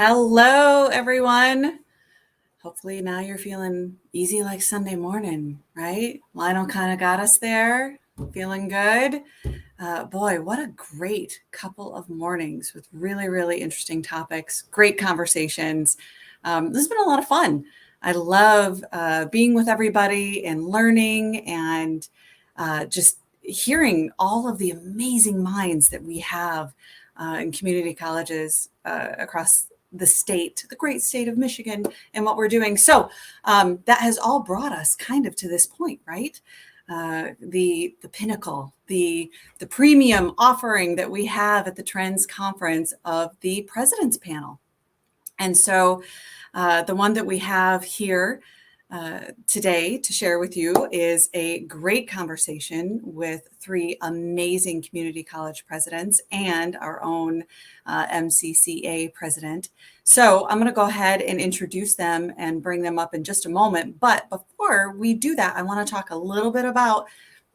Hello, everyone. Hopefully now you're feeling easy like Sunday morning, right? Lionel kind of got us there, feeling good. Boy, what a great couple of mornings with really, really interesting topics, great conversations. This has been a lot of fun. I love being with everybody and learning and just hearing all of the amazing minds that we have in community colleges across the state, the great state of Michigan, and what we're doing. So that has all brought us kind of to this point, right? The pinnacle, the premium offering that we have at the Trends Conference of the President's Panel. And so the one that we have here today to share with you is a great conversation with three amazing community college presidents and our own MCCA president. So I'm going to go ahead and introduce them and bring them up in just a moment. But before we do that, I want to talk a little bit about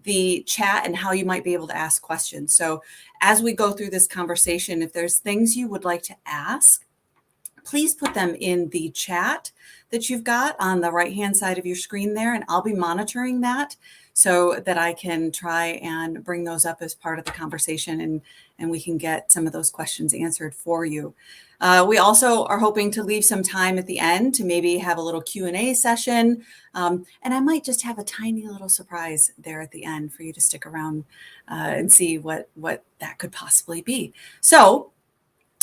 the chat and how you might be able to ask questions. So as we go through this conversation, if there's things you would like to ask, please put them in the chat that you've got on the right-hand side of your screen there, and I'll be monitoring that so that I can try and bring those up as part of the conversation and we can get some of those questions answered for you. We also are hoping to leave some time at the end to maybe have a little Q&A session, and I might just have a tiny little surprise there at the end for you to stick around and see what that could possibly be. So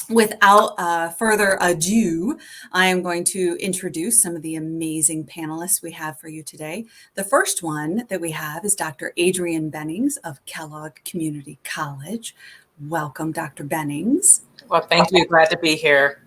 without further ado, I am going to introduce some of the amazing panelists we have for you today. The first one that we have is Dr. Adrienne Bennings of Kellogg Community College. Welcome, Dr. Bennings. Well, thank you. Glad to be here.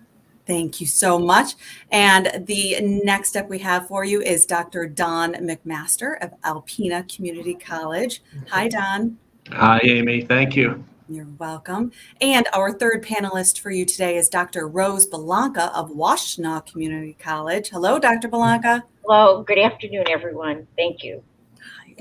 Thank you so much. And the next up we have for you is Dr. Don McMaster of Alpena Community College. Hi, Don. Hi, Amy. Thank you. You're welcome. And our third panelist for you today is Dr. Rose Belanca of Washtenaw Community College. Hello, Dr. Belanca. Hello. Good afternoon, everyone. Thank you.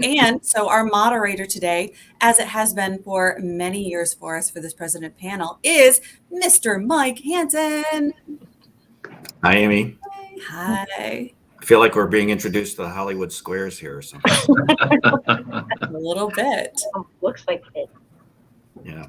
And so our moderator today, as it has been for many years for us for this president panel, is Mr. Mike Hansen. Hi, Amy. Hi. I feel like we're being introduced to the Hollywood Squares here or something. A little bit. Looks like it. Yeah.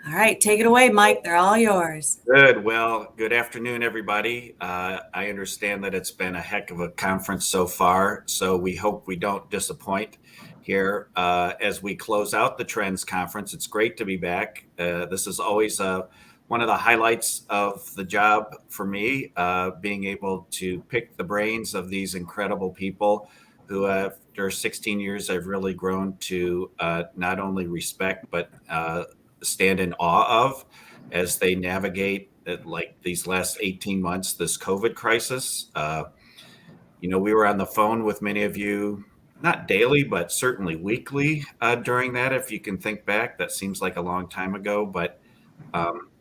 All right, take it away, Mike. They're all yours. Good. Well, good afternoon, everybody. I understand that it's been a heck of a conference so far, so we hope we don't disappoint here as we close out the Trends Conference. It's great to be back. This is always one of the highlights of the job for me, being able to pick the brains of these incredible people who after 16 years, I've really grown to not only respect, but stand in awe of as they navigate like these last 18 months, this COVID crisis. We were on the phone with many of you, not daily, but certainly weekly during that. If you can think back, that seems like a long time ago, but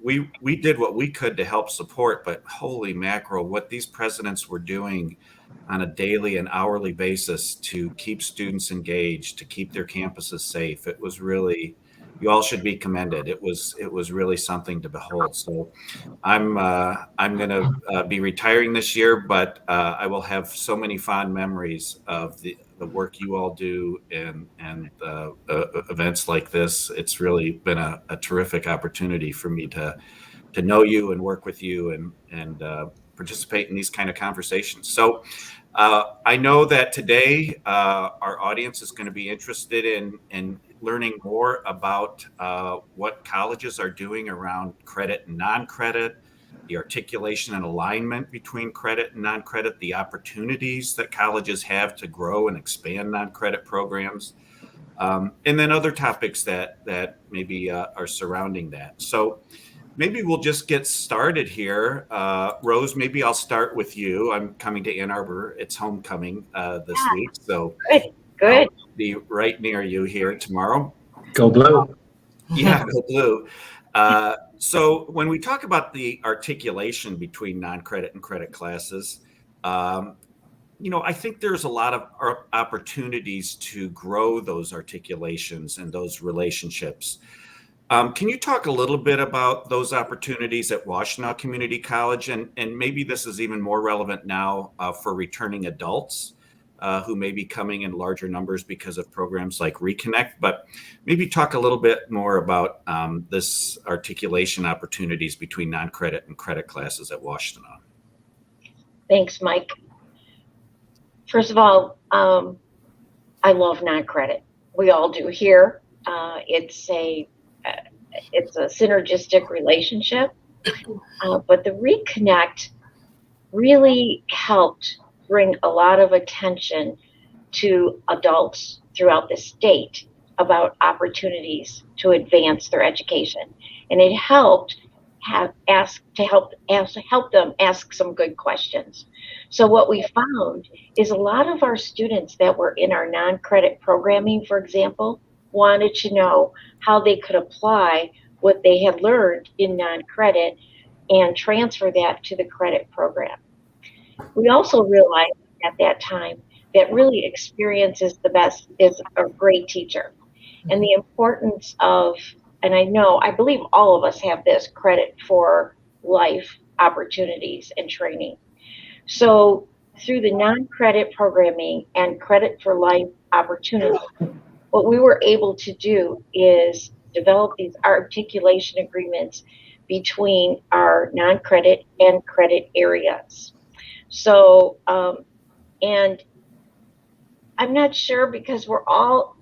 we did what we could to help support, but holy mackerel, what these presidents were doing on a daily and hourly basis to keep students engaged, to keep their campuses safe. It was really, you all should be commended. It was really something to behold. So I'm going to be retiring this year, but I will have so many fond memories of the work you all do and events like this. It's really been a terrific opportunity for me to know you and work with you and participate in these kind of conversations. So I know that today our audience is going to be interested in learning more about what colleges are doing around credit and non-credit, the articulation and alignment between credit and non-credit, the opportunities that colleges have to grow and expand non-credit programs, and then other topics that maybe are surrounding that. So maybe we'll just get started here. Rose, maybe I'll start with you. I'm coming to Ann Arbor. It's homecoming this week, so Good. I'll be right near you here tomorrow. Go Blue. Yeah, go Blue. So when we talk about the articulation between non-credit and credit classes, I think there's a lot of opportunities to grow those articulations and those relationships. Can you talk a little bit about those opportunities at Washtenaw Community College? And maybe this is even more relevant now for returning adults who may be coming in larger numbers because of programs like Reconnect. But maybe talk a little bit more about this articulation opportunities between non-credit and credit classes at Washtenaw. Thanks, Mike. First of all, I love non-credit. We all do here. It's a synergistic relationship, but the Reconnect really helped bring a lot of attention to adults throughout the state about opportunities to advance their education, and it helped help them ask some good questions. So what we found is a lot of our students that were in our non-credit programming, for example, wanted to know how they could apply what they had learned in non-credit and transfer that to the credit program. We also realized at that time that really experience is a great teacher, and the importance of, and I believe all of us have this credit for life opportunities and training. So through the non-credit programming and credit for life opportunities, what we were able to do is develop these articulation agreements between our non-credit and credit areas. So, and I'm not sure because we're all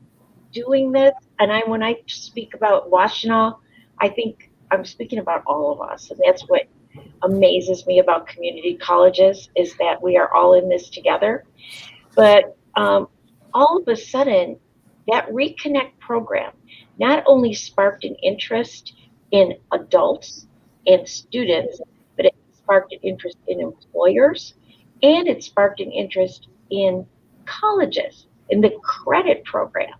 doing this, and when I speak about Washtenaw, I think I'm speaking about all of us, and that's what amazes me about community colleges is that we are all in this together. But all of a sudden, that Reconnect program not only sparked an interest in adults and students, but it sparked an interest in employers, and it sparked an interest in colleges, in the credit program,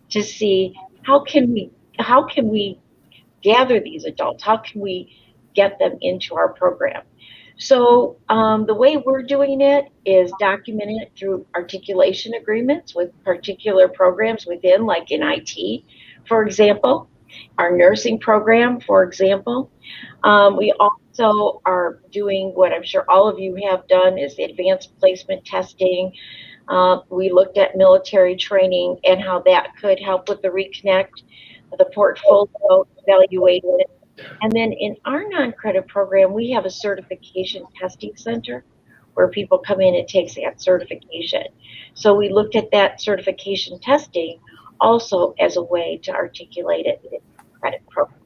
to see how can we gather these adults, how can we get them into our program. So the way we're doing it is documenting it through articulation agreements with particular programs within, like in IT, for example, our nursing program, for example. We also are doing what I'm sure all of you have done is the advanced placement testing. We looked at military training and how that could help with the Reconnect, the portfolio evaluation. And then in our non-credit program, we have a certification testing center where people come in and take that certification. So we looked at that certification testing also as a way to articulate it in credit programs.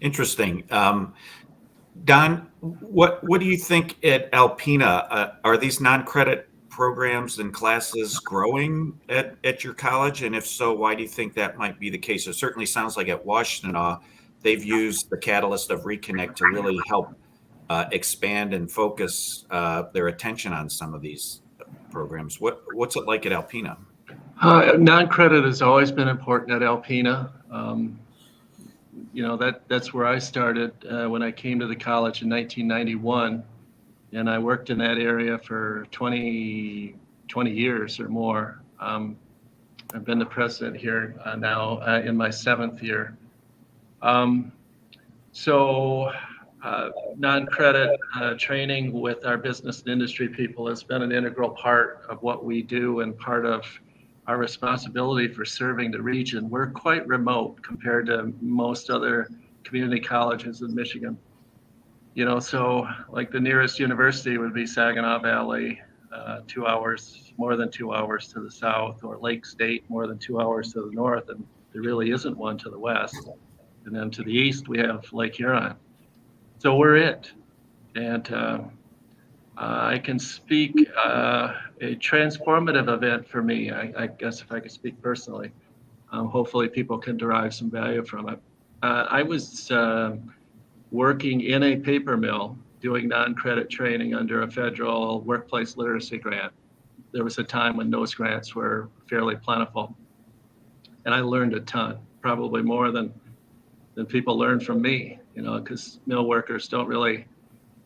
Interesting. Don, what do you think at Alpena? Are these non-credit programs and classes growing at your college? And if so, why do you think that might be the case? It certainly sounds like at Washtenaw, they've used the catalyst of Reconnect to really help expand and focus their attention on some of these programs. What's it like at Alpena? Non-credit has always been important at Alpena. That's where I started when I came to the college in 1991, and I worked in that area for 20 years or more. I've been the president here now in my 7th year. Non-credit training with our business and industry people has been an integral part of what we do and part of our responsibility for serving the region. We're quite remote compared to most other community colleges in Michigan. So like the nearest university would be Saginaw Valley, 2 hours, more than 2 hours to the south, or Lake State, more than 2 hours to the north, and there really isn't one to the west. And then to the east, we have Lake Huron. So we're it. And I can speak a transformative event for me, I guess if I could speak personally. Hopefully people can derive some value from it. I was working in a paper mill doing non-credit training under a federal workplace literacy grant. There was a time when those grants were fairly plentiful. And I learned a ton, probably more than people learn from me, because mill workers don't really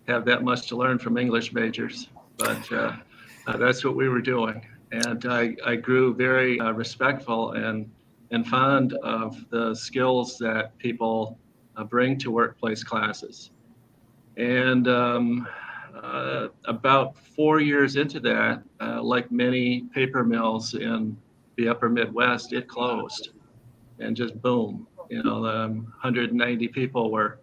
have that much to learn from English majors, but that's what we were doing. And I grew very respectful and and fond of the skills that people bring to workplace classes. And about 4 years into that, like many paper mills in the upper Midwest, it closed and just boom. The 190 people were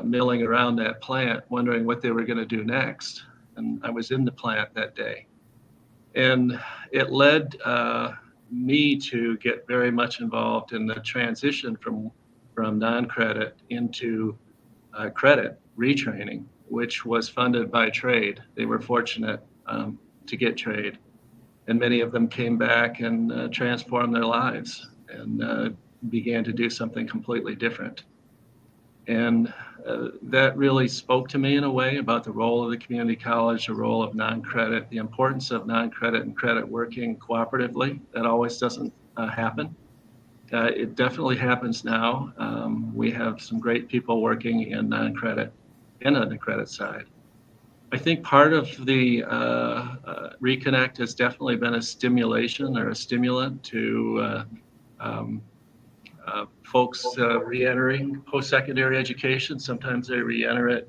milling around that plant wondering what they were going to do next. And I was in the plant that day. And it led me to get very much involved in the transition from non-credit into credit retraining, which was funded by trade. They were fortunate to get trade. And many of them came back and transformed their lives and began to do something completely different. And that really spoke to me in a way about the role of the community college, the role of non-credit, the importance of non-credit and credit working cooperatively. That always doesn't happen. It definitely happens now. We have some great people working in non-credit and on the credit side. I think part of the Reconnect has definitely been a stimulation or a stimulant to folks re-entering post-secondary education. Sometimes they re-enter it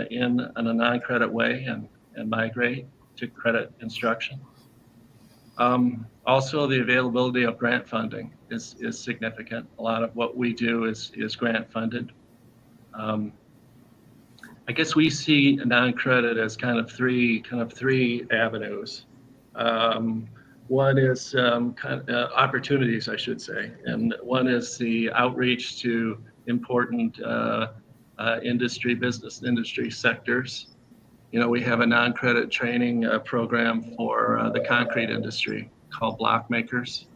in a non-credit way and migrate to credit instruction. Also, the availability of grant funding is significant. A lot of what we do is grant funded. I guess we see non-credit as kind of three avenues. One is opportunities, I should say, and one is the outreach to important business industry sectors. We have a non-credit training program for the concrete industry called Block Makers.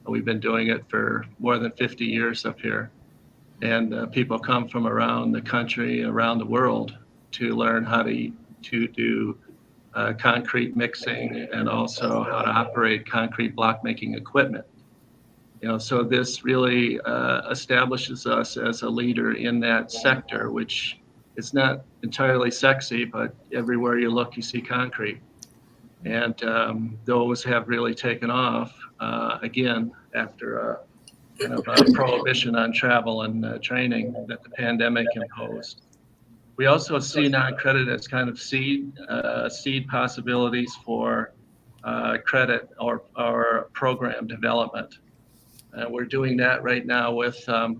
We've been doing it for more than 50 years up here. And people come from around the country, around the world to learn how to do concrete mixing and also how to operate concrete block making equipment. So this really establishes us as a leader in that sector, which is not entirely sexy, but everywhere you look, you see concrete. And those have really taken off, again, after a prohibition on travel and training that the pandemic imposed. We also see non-credit as kind of seed possibilities for credit or program development. We're doing that right now with a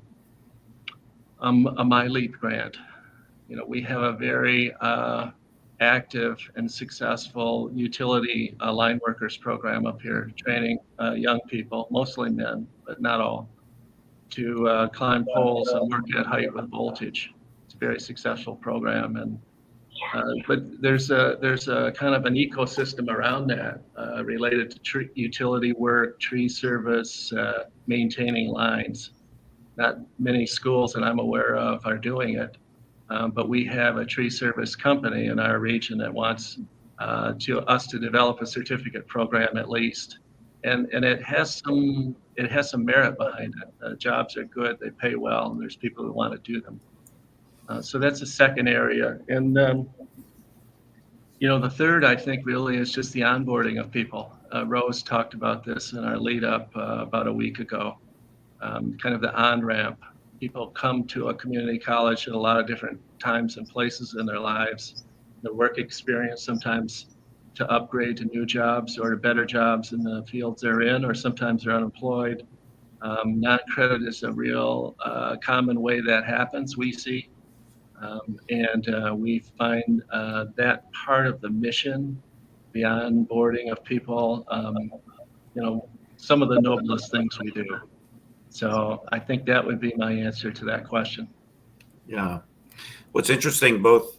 MyLeap grant. We have a very active and successful utility line workers program up here, training young people, mostly men, but not all, to climb poles and work at height with voltage. It's a very successful program, and but there's a kind of an ecosystem around that related to utility work, tree service, maintaining lines. Not many schools that I'm aware of are doing it. But we have a tree service company in our region that wants us to develop a certificate program at least, and it has some merit behind it. Jobs are good, they pay well, and there's people who want to do them. So that's a second area, and the third I think really is just the onboarding of people. Rose talked about this in our lead up about a week ago, kind of the on-ramp. People come to a community college at a lot of different times and places in their lives. The work experience sometimes to upgrade to new jobs or to better jobs in the fields they're in, or sometimes they're unemployed. Non-credit is a real common way that happens, we see. And we find that part of the mission, the onboarding of people, some of the noblest things we do. So I think that would be my answer to that question. Yeah. What's interesting, both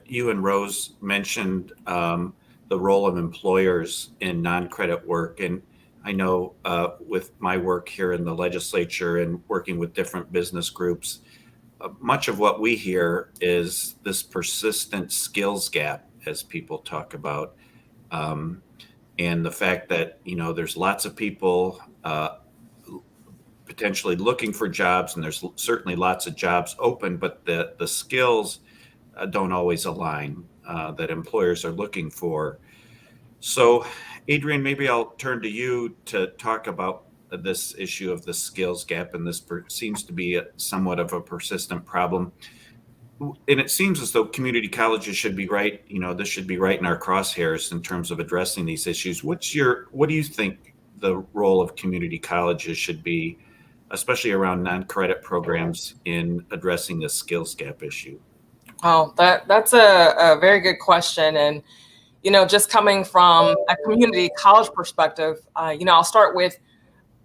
you and Rose mentioned the role of employers in non-credit work. And I know with my work here in the legislature and working with different business groups, much of what we hear is this persistent skills gap, as people talk about. And the fact that, there's lots of people potentially looking for jobs, and there's certainly lots of jobs open, but the skills don't always align that employers are looking for. So, Adrian, maybe I'll turn to you to talk about this issue of the skills gap, and this seems to be somewhat of a persistent problem. And it seems as though community colleges should be right. This should be right in our crosshairs in terms of addressing these issues. What do you think the role of community colleges should be, especially around non-credit programs, in addressing the skills gap issue? Oh, that's a very good question. And, just coming from a community college perspective, I'll start with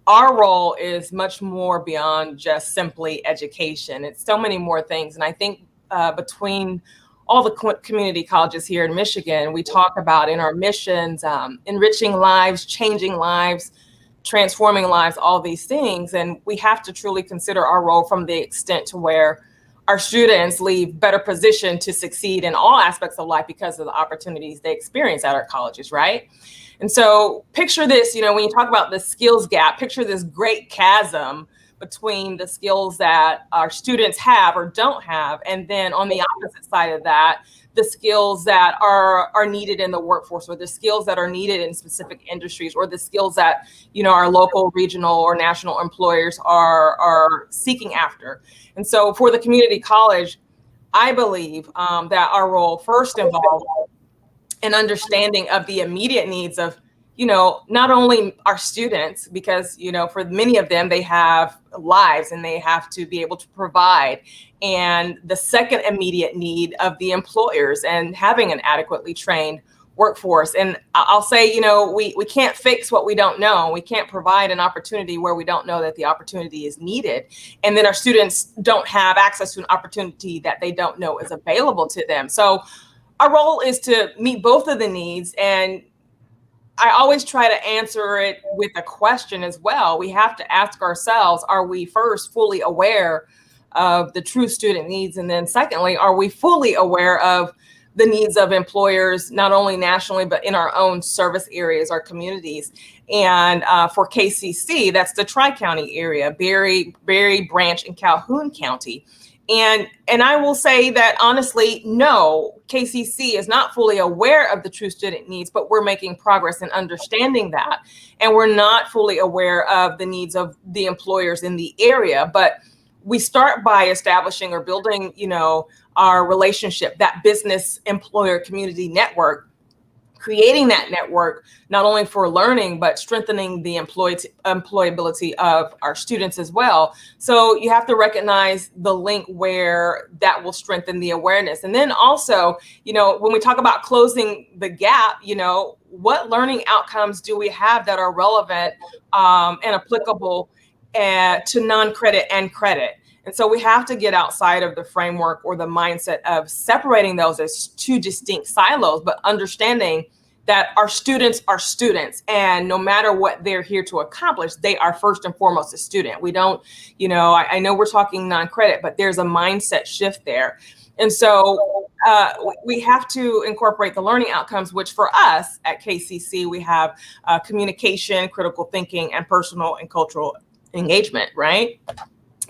our role is much more beyond just simply education. It's so many more things. And I think between all the community colleges here in Michigan, we talk about in our missions, enriching lives, changing lives, transforming lives, all these things. And we have to truly consider our role from the extent to where our students leave better positioned to succeed in all aspects of life because of the opportunities they experience at our colleges, right? And so picture this, when you talk about the skills gap, picture this great chasm between the skills that our students have or don't have. And then on the opposite side of that, the skills that are needed in the workforce, or the skills that are needed in specific industries, or the skills that, our local, regional, or national employers are seeking after. And so for the community college, I believe that our role first involves an understanding of the immediate needs of, not only our students, because, for many of them, they have lives and they have to be able to provide. And the second immediate need of the employers and having an adequately trained workforce. And I'll say, we can't fix what we don't know. We can't provide an opportunity where we don't know that the opportunity is needed. And then our students don't have access to an opportunity that they don't know is available to them. So our role is to meet both of the needs. And I always try to answer it with a question as well. We have to ask ourselves, are we first fully aware of the true student needs? And then secondly, are we fully aware of the needs of employers, not only nationally, but in our own service areas, our communities? And for KCC, that's the Tri-County area, Berry, Branch, and Calhoun County. And I will say that honestly, no, KCC is not fully aware of the true student needs, but we're making progress in understanding that. And we're not fully aware of the needs of the employers in the area, but we start by establishing or building, our relationship, that business employer community network, creating that network, not only for learning, but strengthening the employability of our students as well. So you have to recognize the link where that will strengthen the awareness. And then also, when we talk about closing the gap, what learning outcomes do we have that are relevant and applicable to non-credit and credit? And so we have to get outside of the framework or the mindset of separating those as two distinct silos, but understanding that our students are students, and no matter what they're here to accomplish, they are first and foremost a student. We don't, I know we're talking non-credit, but there's a mindset shift there. And so we have to incorporate the learning outcomes, which for us at KCC, we have communication, critical thinking, and personal and cultural engagement, right?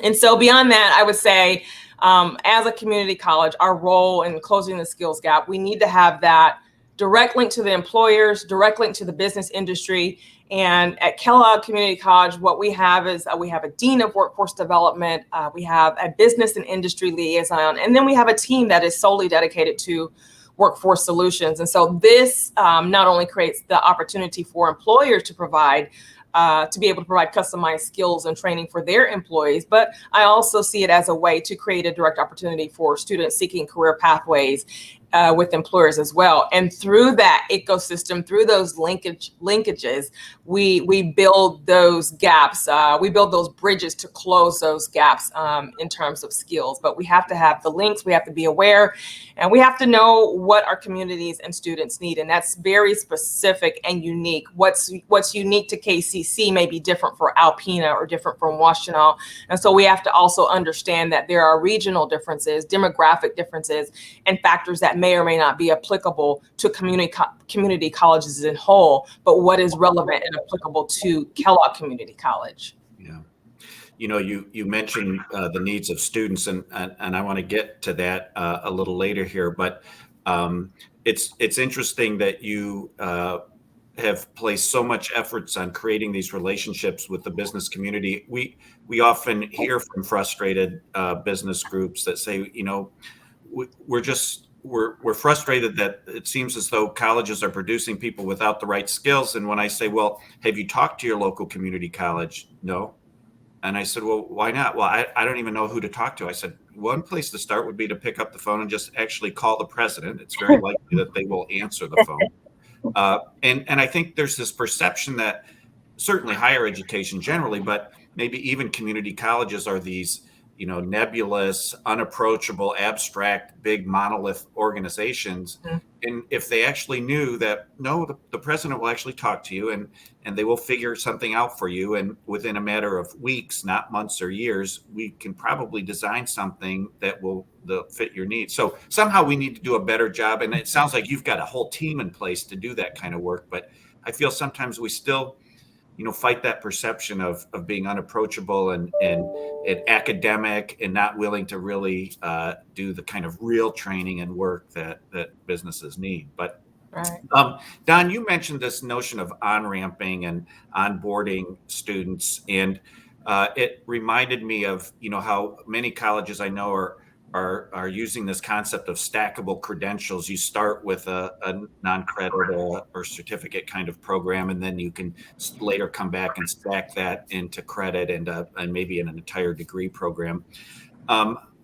And so beyond that, I would say, as a community college, our role in closing the skills gap, we need to have that direct link to the employers, direct link to the business industry. And at Kellogg Community College, what we have is we have a dean of workforce development, we have a business and industry liaison, and then we have a team that is solely dedicated to workforce solutions. And so this not only creates the opportunity for employers to provide to be able to provide customized skills and training for their employees. But I also see it as a way to create a direct opportunity for students seeking career pathways with employers as well. And through that ecosystem, through those linkages, we build those gaps. We build those bridges to close those gaps in terms of skills. But we have to have the links, we have to be aware, and we have to know what our communities and students need. And that's very specific and unique. What's unique to KCC may be different for Alpena or different from Washtenaw. And so we have to also understand that there are regional differences, demographic differences, and factors that may or may not be applicable to community colleges in whole, but what is relevant and applicable to Kellogg Community College. Yeah. You mentioned the needs of students, and I want to get to that a little later here, but it's interesting that you have placed so much efforts on creating these relationships with the business community. We often hear from frustrated business groups that say, we're frustrated that it seems as though colleges are producing people without the right skills. And when I say, well, have you talked to your local community college? No. And I said, well, why not? Well, I don't even know who to talk to. I said, one place to start would be to pick up the phone and just actually call the president. It's very likely that they will answer the phone. And I think there's this perception that certainly higher education generally, but maybe even community colleges are these, nebulous, unapproachable, abstract, big monolith organizations. Mm-hmm. And if they actually knew that, no, the president will actually talk to you and they will figure something out for you. And within a matter of weeks, not months or years, we can probably design something that will fit your needs. So somehow we need to do a better job. And it sounds like you've got a whole team in place to do that kind of work. But I feel sometimes we still fight that perception of being unapproachable and academic and not willing to really do the kind of real training and work that businesses need. But right. Don, you mentioned this notion of on-ramping and onboarding students, and it reminded me of how many colleges I know are using this concept of stackable credentials. You start with a non-credit or certificate kind of program, and then you can later come back and stack that into credit and maybe in an entire degree program.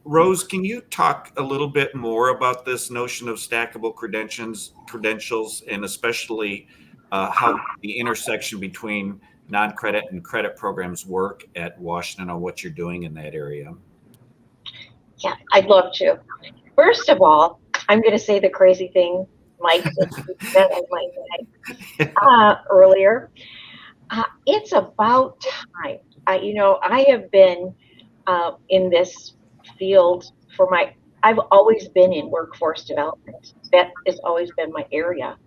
Rose, can you talk a little bit more about this notion of stackable credentials, and especially how the intersection between non-credit and credit programs work at Washington, or what you're doing in that area? Yeah, I'd love to. First of all, I'm going to say the crazy thing, Mike, that I might say earlier. It's about time. I have been in this field I've always been in workforce development. That has always been my area.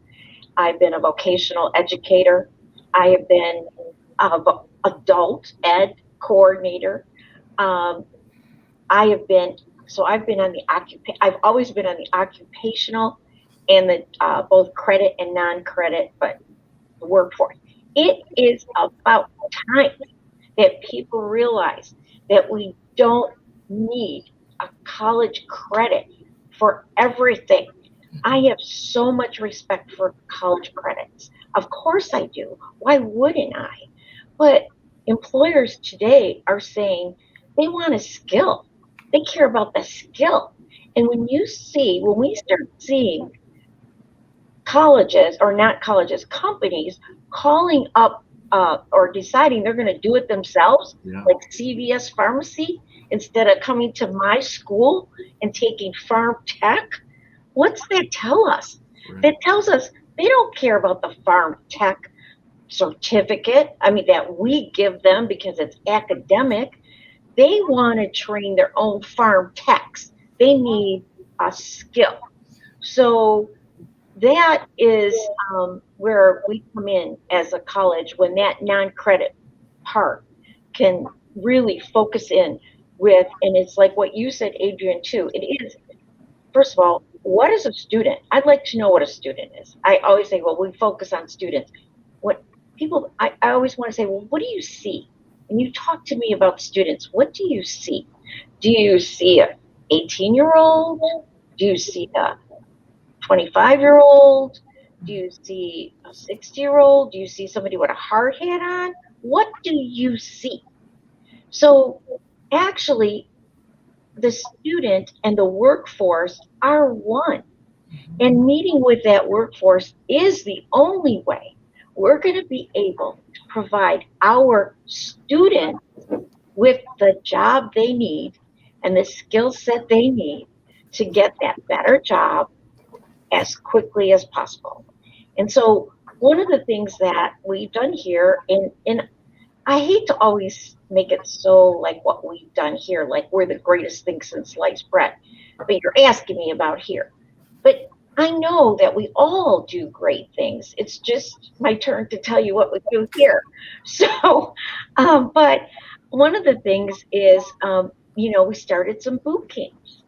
I've been a vocational educator. I have been an adult ed coordinator. I've always been on the occupational and the both credit and non-credit, but the workforce. It is about time that people realize that we don't need a college credit for everything. I have so much respect for college credits. Of course I do. Why wouldn't I? But employers today are saying they want a skill. They care about the skill. And when we start seeing colleges, or not colleges, companies calling up or deciding they're going to do it themselves, like CVS Pharmacy, instead of coming to my school and taking Farm Tech, what's that tell us? Right. That tells us they don't care about the Farm Tech certificate, that we give them because it's academic. They want to train their own farm techs. They need a skill. So that is where we come in as a college, when that non-credit part can really focus in with, and it's like what you said, Adrian, too. It is, first of all, what is a student? I'd like to know what a student is. I always say, well, we focus on students. I always want to say, well, what do you see? And you talk to me about students. What do you see? Do you see a 18-year-old? Do you see a 25-year-old? Do you see a 60-year-old? Do you see somebody with a hard hat on? What do you see? So actually, the student and the workforce are one. And meeting with that workforce is the only way we're going to be able to provide our students with the job they need and the skill set they need to get that better job as quickly as possible. And so one of the things that we've done here, and I hate to always make it so like what we've done here, like we're the greatest thing since sliced bread, but you're asking me about here. But I know that we all do great things. It's just my turn to tell you what we do here. So, but one of the things is, we started some boot camps.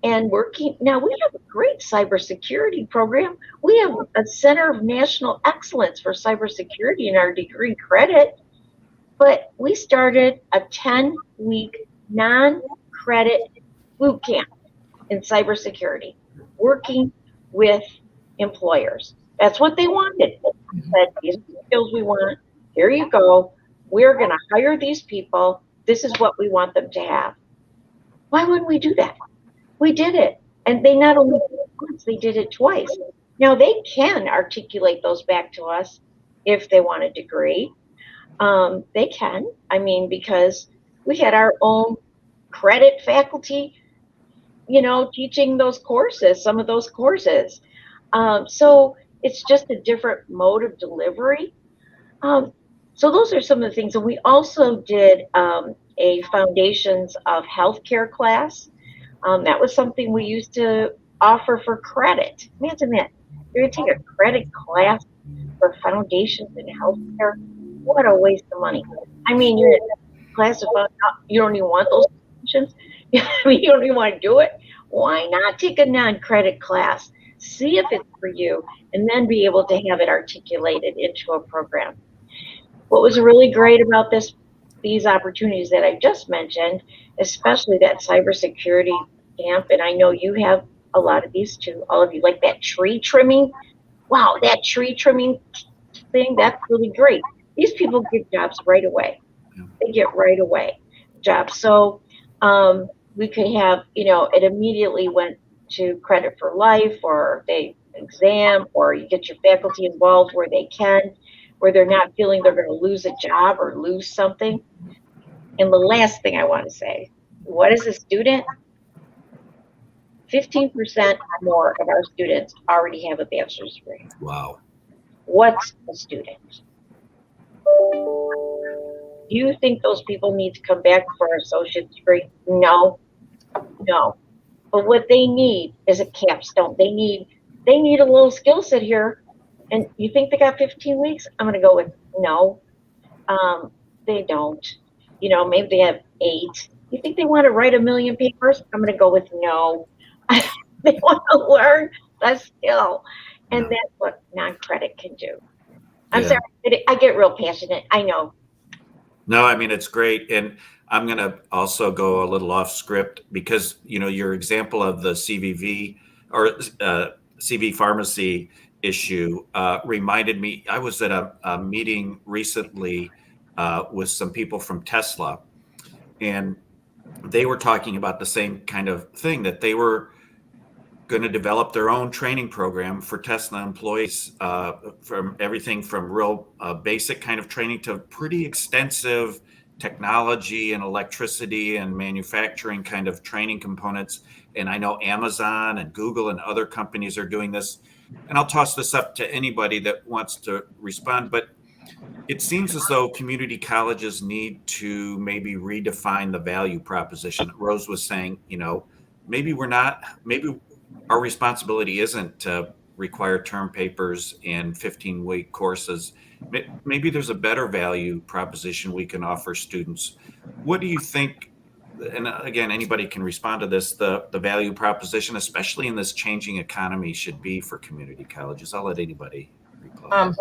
and working. Now we have a great cybersecurity program. We have a Center of National Excellence for Cybersecurity in our degree credit, but we started a 10-week non-credit boot camp in cybersecurity, working with employers. That's what they wanted. They said, these are the skills we want. Here you go. We're going to hire these people. This is what we want them to have. Why wouldn't we do that? We did it. And they not only did it once, they did it twice. Now they can articulate those back to us if they want a degree. They can. I mean, because we had our own credit faculty, teaching those courses, some of those courses. So it's just a different mode of delivery. So those are some of the things. And we also did a Foundations of Healthcare class. That was something we used to offer for credit. Imagine that. You're going to take a credit class for Foundations in Healthcare. What a waste of money. I mean, you're in a class of, you don't even want those positions. I mean, you don't even want to do it. Why not take a non-credit class? See if it's for you, and then be able to have it articulated into a program. What was really great about these opportunities that I just mentioned, especially that cybersecurity camp, and I know you have a lot of these too, all of you, like that tree trimming. Wow, that tree trimming thing, that's really great. These people get jobs right away. They get right away jobs. So we could have, it immediately went to Credit for Life, or they exam, or you get your faculty involved where they can, where they're not feeling they're going to lose a job or lose something. And the last thing I want to say, what is a student? 15% or more of our students already have a bachelor's degree. Wow. What's a student? Do you think those people need to come back for an associate's degree? No. But what they need is a capstone. They need a little skill set here. And you think they got 15 weeks? I'm going to go with no. They don't. Maybe they have 8. You think they want to write 1 million papers? I'm going to go with no. They want to learn a skill. And that's what non-credit can do. I'm sorry. I get real passionate. I know. No, I mean, it's great. And I'm going to also go a little off script because, your example of the CVV or CV pharmacy issue reminded me. I was at a meeting recently with some people from Tesla, and they were talking about the same kind of thing, that they were going to develop their own training program for Tesla employees, from everything from real basic kind of training to pretty extensive technology and electricity and manufacturing kind of training components. And I know Amazon and Google and other companies are doing this. And I'll toss this up to anybody that wants to respond. But it seems as though community colleges need to maybe redefine the value proposition. Rose was saying, maybe our responsibility isn't to require term papers and 15-week courses. Maybe there's a better value proposition we can offer students. What do you think? And again, anybody can respond to this. The value proposition, especially in this changing economy, should be for community colleges. I'll let anybody reply.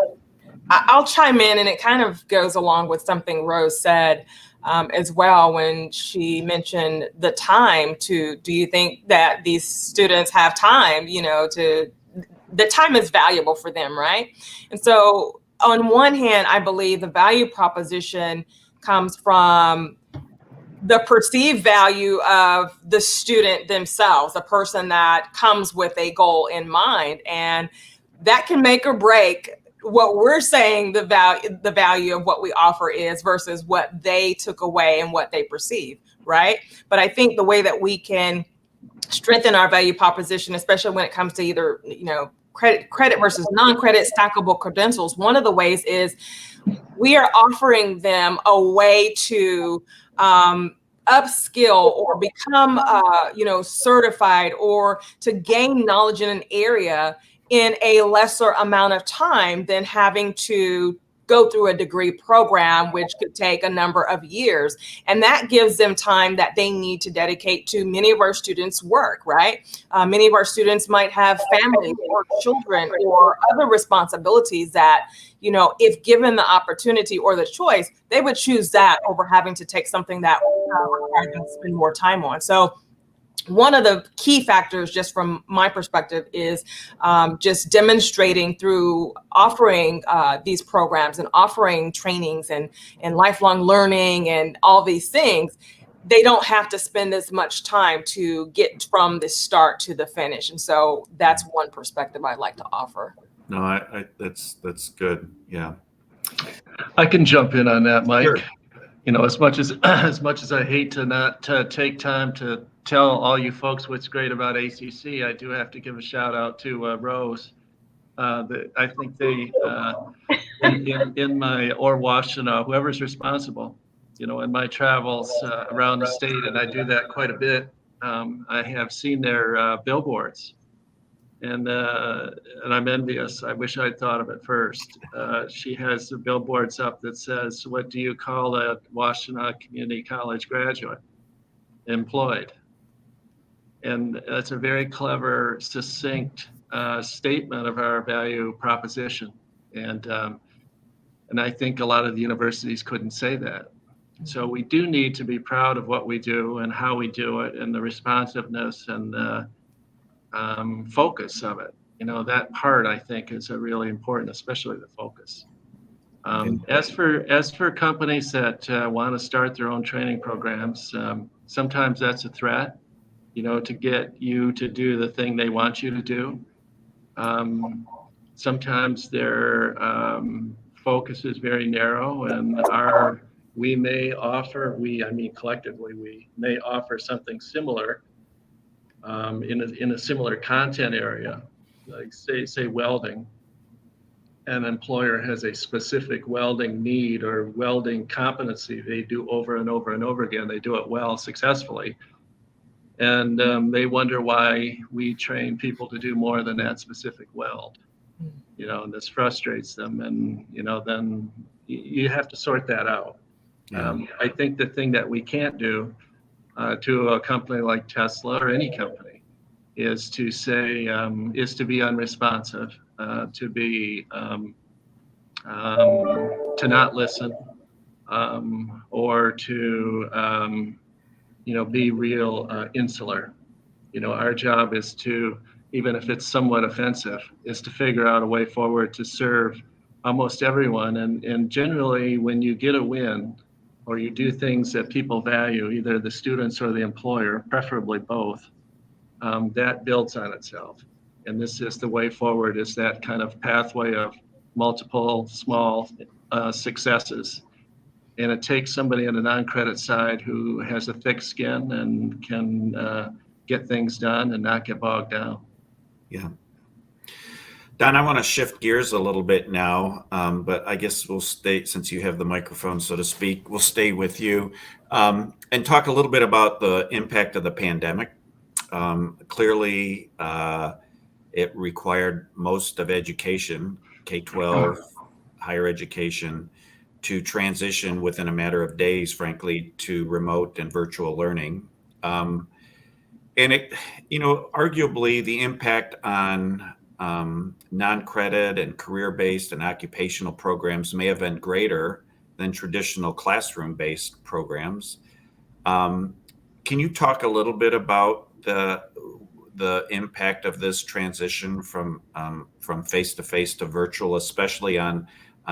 I'll chime in, and it kind of goes along with something Rose said as well when she mentioned the time do you think that these students have time, the time is valuable for them, right? And so on one hand, I believe the value proposition comes from the perceived value of the student themselves, the person that comes with a goal in mind, and that can make or break what we're saying the value of what we offer is versus what they took away and what they perceive, right? But I think the way that we can strengthen our value proposition, especially when it comes to either, credit versus non-credit, stackable credentials, one of the ways is we are offering them a way to upskill or become, certified, or to gain knowledge in an area in a lesser amount of time than having to go through a degree program, which could take a number of years. And that gives them time that they need to dedicate to many of our students' work, right? Many of our students might have families or children or other responsibilities that, you know, if given the opportunity or the choice, they would choose that over having to take something that required them to spend more time on. So one of the key factors, just from my perspective, is just demonstrating through offering these programs and offering trainings and lifelong learning and all these things. They don't have to spend as much time to get from the start to the finish. And so that's one perspective I'd like to offer. No, that's good. Yeah. I can jump in on that, Mike. Sure. You know, as much as I hate to not take time to tell all you folks what's great about ACC, I do have to give a shout out to Rose. I think they in my or Washtenaw, whoever's responsible, you know, in my travels around the state, and I do that quite a bit. I have seen their billboards, and I'm envious. I wish I'd thought of it first. She has the billboards up that says, "What do you call a Washtenaw Community College graduate? Employed." And that's a very clever, succinct statement of our value proposition. And I think a lot of the universities couldn't say that. So we do need to be proud of what we do and how we do it and the responsiveness and the focus of it. You know, that part I think is a really important, especially the focus. As for companies that want to start their own training programs, sometimes that's a threat, you know, to get you to do the thing they want you to do. Sometimes their focus is very narrow, and we may offer, I mean collectively, we may offer something similar in a similar content area, like say welding. An employer has a specific welding need or welding competency they do over and over and over again. They do it well, successfully. And they wonder why we train people to do more than that specific weld. You know, and this frustrates them. And, you know, then you have to sort that out. Yeah. I think the thing that we can't do to a company like Tesla or any company is to say, is to be unresponsive, to be, to not listen, or to, you know, be real insular. You know, our job is to, even if it's somewhat offensive, is to figure out a way forward to serve almost everyone. And generally, when you get a win or you do things that people value, either the students or the employer, preferably both, that builds on itself. And this is the way forward, is that kind of pathway of multiple small successes. And it takes somebody on the non-credit side who has a thick skin and can get things done and not get bogged down. Yeah. Don, I want to shift gears a little bit now, but I guess we'll stay, since you have the microphone, so to speak, we'll stay with you and talk a little bit about the impact of the pandemic. Clearly, it required most of education, K-12, higher education, to transition within a matter of days, frankly, to remote and virtual learning. And it, you know, arguably the impact on non-credit and career-based and occupational programs may have been greater than traditional classroom-based programs. Can you talk a little bit about the impact of this transition from face-to-face to virtual, especially on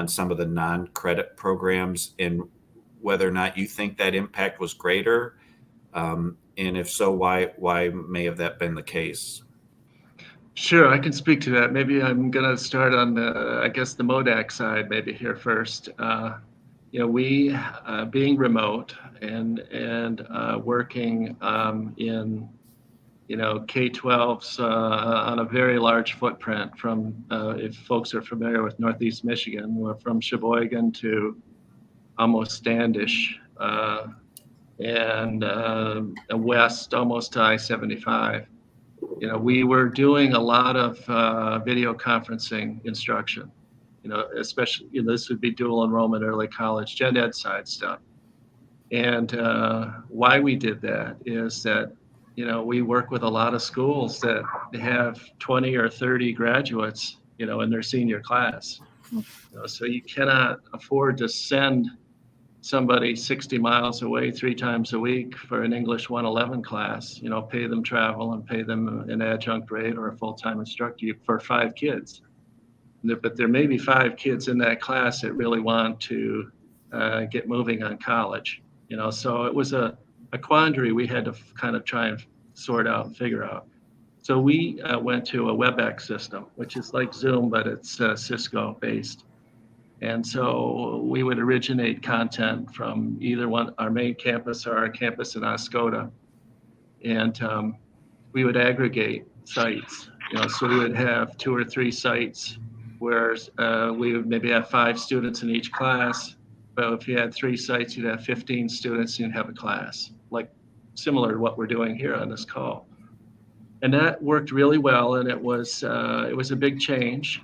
some of the non-credit programs, and whether or not you think that impact was greater? And if so, why may have that been the case? Sure, I can speak to that. Maybe I'm going to start on the, I guess, the MODAC side maybe here first. You know, we being remote and working in, you know, K-12s on a very large footprint from, if folks are familiar with Northeast Michigan, we're from Sheboygan to almost Standish, and west almost to I-75. You know, we were doing a lot of video conferencing instruction. especially, this would be dual enrollment, early college, gen ed side stuff. And why we did that is that, we work with a lot of schools that have 20 or 30 graduates, in their senior class. So you cannot afford to send somebody 60 miles away 3 times a week for an English 111 class, pay them travel and pay them an adjunct rate or a full-time instructor for 5 kids. But there may be 5 kids in that class that really want to get moving on college. So it was a quandary we had to kind of try and sort out and figure out. So we went to a WebEx system, which is like Zoom, but it's Cisco based. And so we would originate content from either our main campus or our campus in Oscoda. And we would aggregate sites, so we would have 2 or 3 sites where we would maybe have 5 students in each class. But if you had 3 sites, you'd have 15 students and you'd have a class, like similar to what we're doing here on this call. And that worked really well. And it was a big change.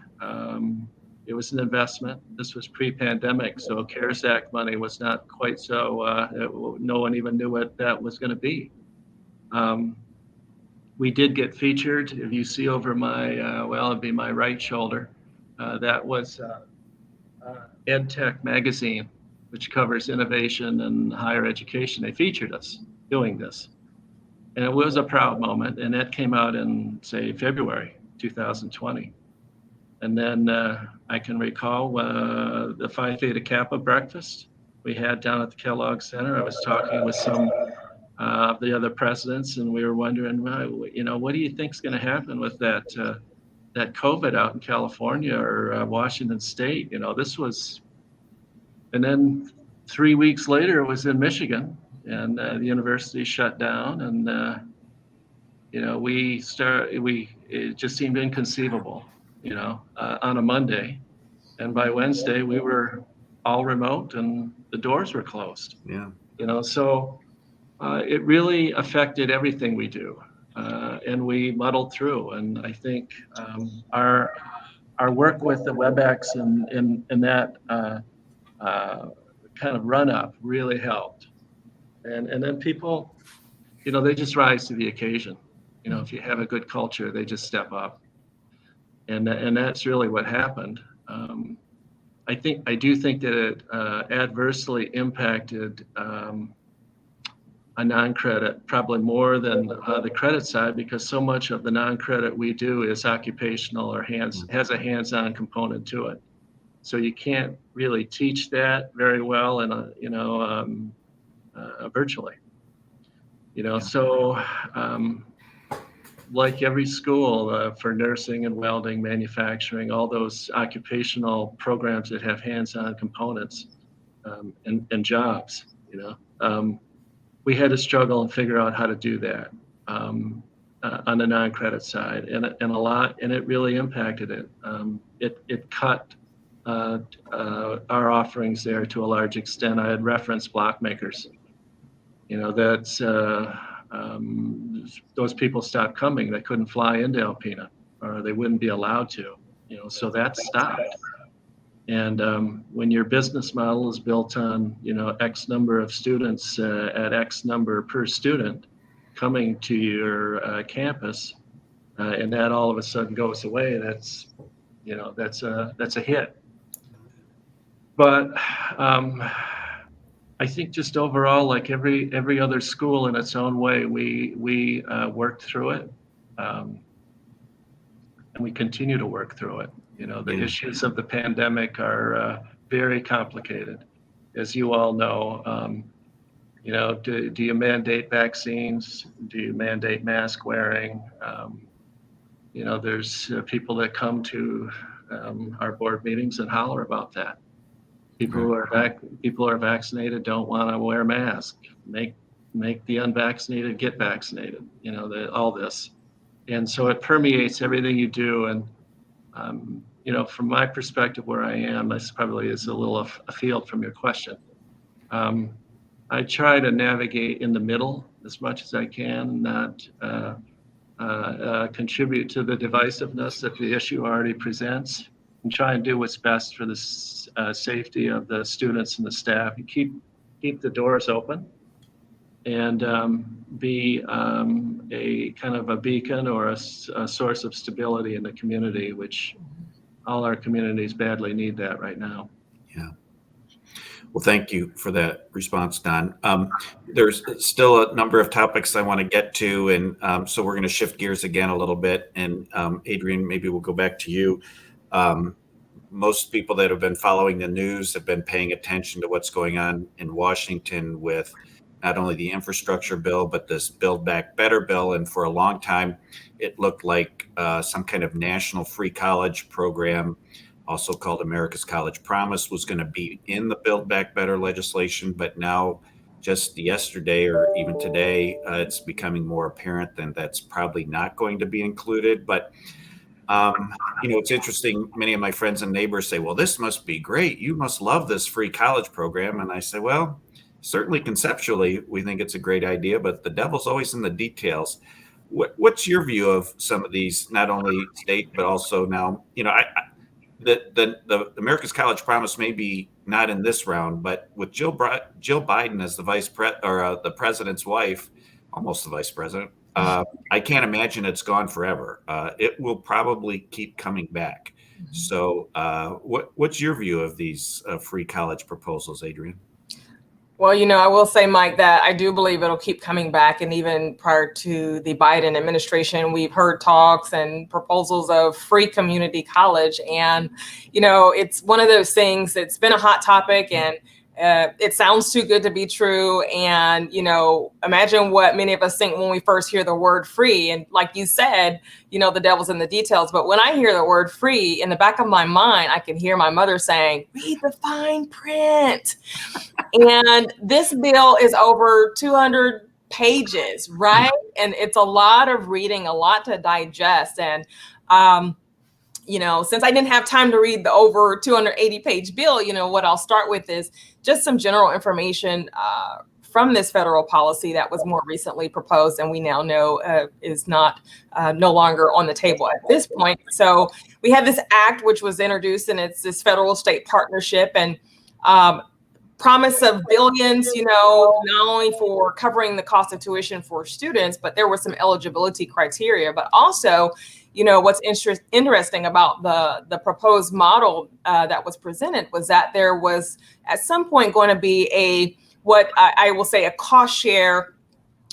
It was an investment. This was pre-pandemic, so CARES Act money was not quite so, no one even knew what that was going to be. We did get featured. If you see over my, it'd be my right shoulder, that was EdTech Magazine, which covers innovation and higher education. They featured us doing this. And it was a proud moment, and that came out in, say, February 2020. And then I can recall the Phi Theta Kappa breakfast we had down at the Kellogg Center. I was talking with some of the other presidents, and we were wondering, what do you think is going to happen with that COVID out in California or Washington State? This was, and then 3 weeks later, it was in Michigan, and the university shut down, and it just seemed inconceivable. On a Monday, and by Wednesday we were all remote and the doors were closed. Yeah. So it really affected everything we do, and we muddled through. And I think our work with the WebEx and that kind of run up really helped. And then people, they just rise to the occasion. If you have a good culture, they just step up. And that's really what happened. I do think that it adversely impacted a non-credit probably more than the credit side, because so much of the non-credit we do is occupational or has a hands-on component to it. So you can't really teach that very well in virtually. So. Like every school for nursing and welding, manufacturing, all those occupational programs that have hands-on components and jobs, we had to struggle and figure out how to do that on the non-credit side, and it really impacted it. It cut our offerings there to a large extent. I had referenced block makers. That's. Those people stopped coming. They couldn't fly into Alpena, or they wouldn't be allowed to, so that stopped. And when your business model is built on, X number of students at X number per student coming to your campus, and that all of a sudden goes away, that's a hit. But I think just overall, like every other school in its own way, we worked through it, and we continue to work through it. The issues of the pandemic are very complicated, as you all know. Do you mandate vaccines? Do you mandate mask wearing? There's people that come to our board meetings and holler about that. People who are vaccinated don't want to wear masks. Make the unvaccinated get vaccinated. All this, and so it permeates everything you do. And from my perspective, where I am, this probably is a little afield from your question. I try to navigate in the middle as much as I can, and not contribute to the divisiveness that the issue already presents. and try and do what's best for the safety of the students and the staff. And keep the doors open, and be a kind of a beacon or a source of stability in the community, which all our communities badly need that right now. Yeah. Well, thank you for that response, Don. There's still a number of topics I want to get to, and so we're going to shift gears again a little bit. And Adrian, maybe we'll go back to you. Most people that have been following the news have been paying attention to what's going on in Washington with not only the infrastructure bill, but this Build Back Better bill. And for a long time, it looked like some kind of national free college program, also called America's College Promise, was going to be in the Build Back Better legislation. But now, just yesterday or even today, it's becoming more apparent that that's probably not going to be included. But, it's interesting. Many of my friends and neighbors say, well, this must be great. You must love this free college program. And I say, well, certainly conceptually, we think it's a great idea, but the devil's always in the details. What's your view of some of these, not only state, but also now, the America's College Promise may be not in this round, but with Jill Biden as the the president's wife, almost the vice president, I can't imagine it's gone forever. It will probably keep coming back. So what's your view of these free college proposals, Adrian? Well, I will say, Mike, that I do believe it'll keep coming back. And even prior to the Biden administration, we've heard talks and proposals of free community college. And, it's one of those things that's been a hot topic, and it sounds too good to be true. And, imagine what many of us think when we first hear the word free. And like you said, the devil's in the details. But when I hear the word free, in the back of my mind, I can hear my mother saying, read the fine print. And this bill is over 200 pages, right? And it's a lot of reading, a lot to digest. And, since I didn't have time to read the over 280-page bill, what I'll start with is just some general information from this federal policy that was more recently proposed, and we now know is not no longer on the table at this point. So we have this act which was introduced, and it's this federal state partnership, and promise of billions, not only for covering the cost of tuition for students, but there were some eligibility criteria. But also, what's interesting about the proposed model that was presented was that there was at some point going to be what I will say a cost share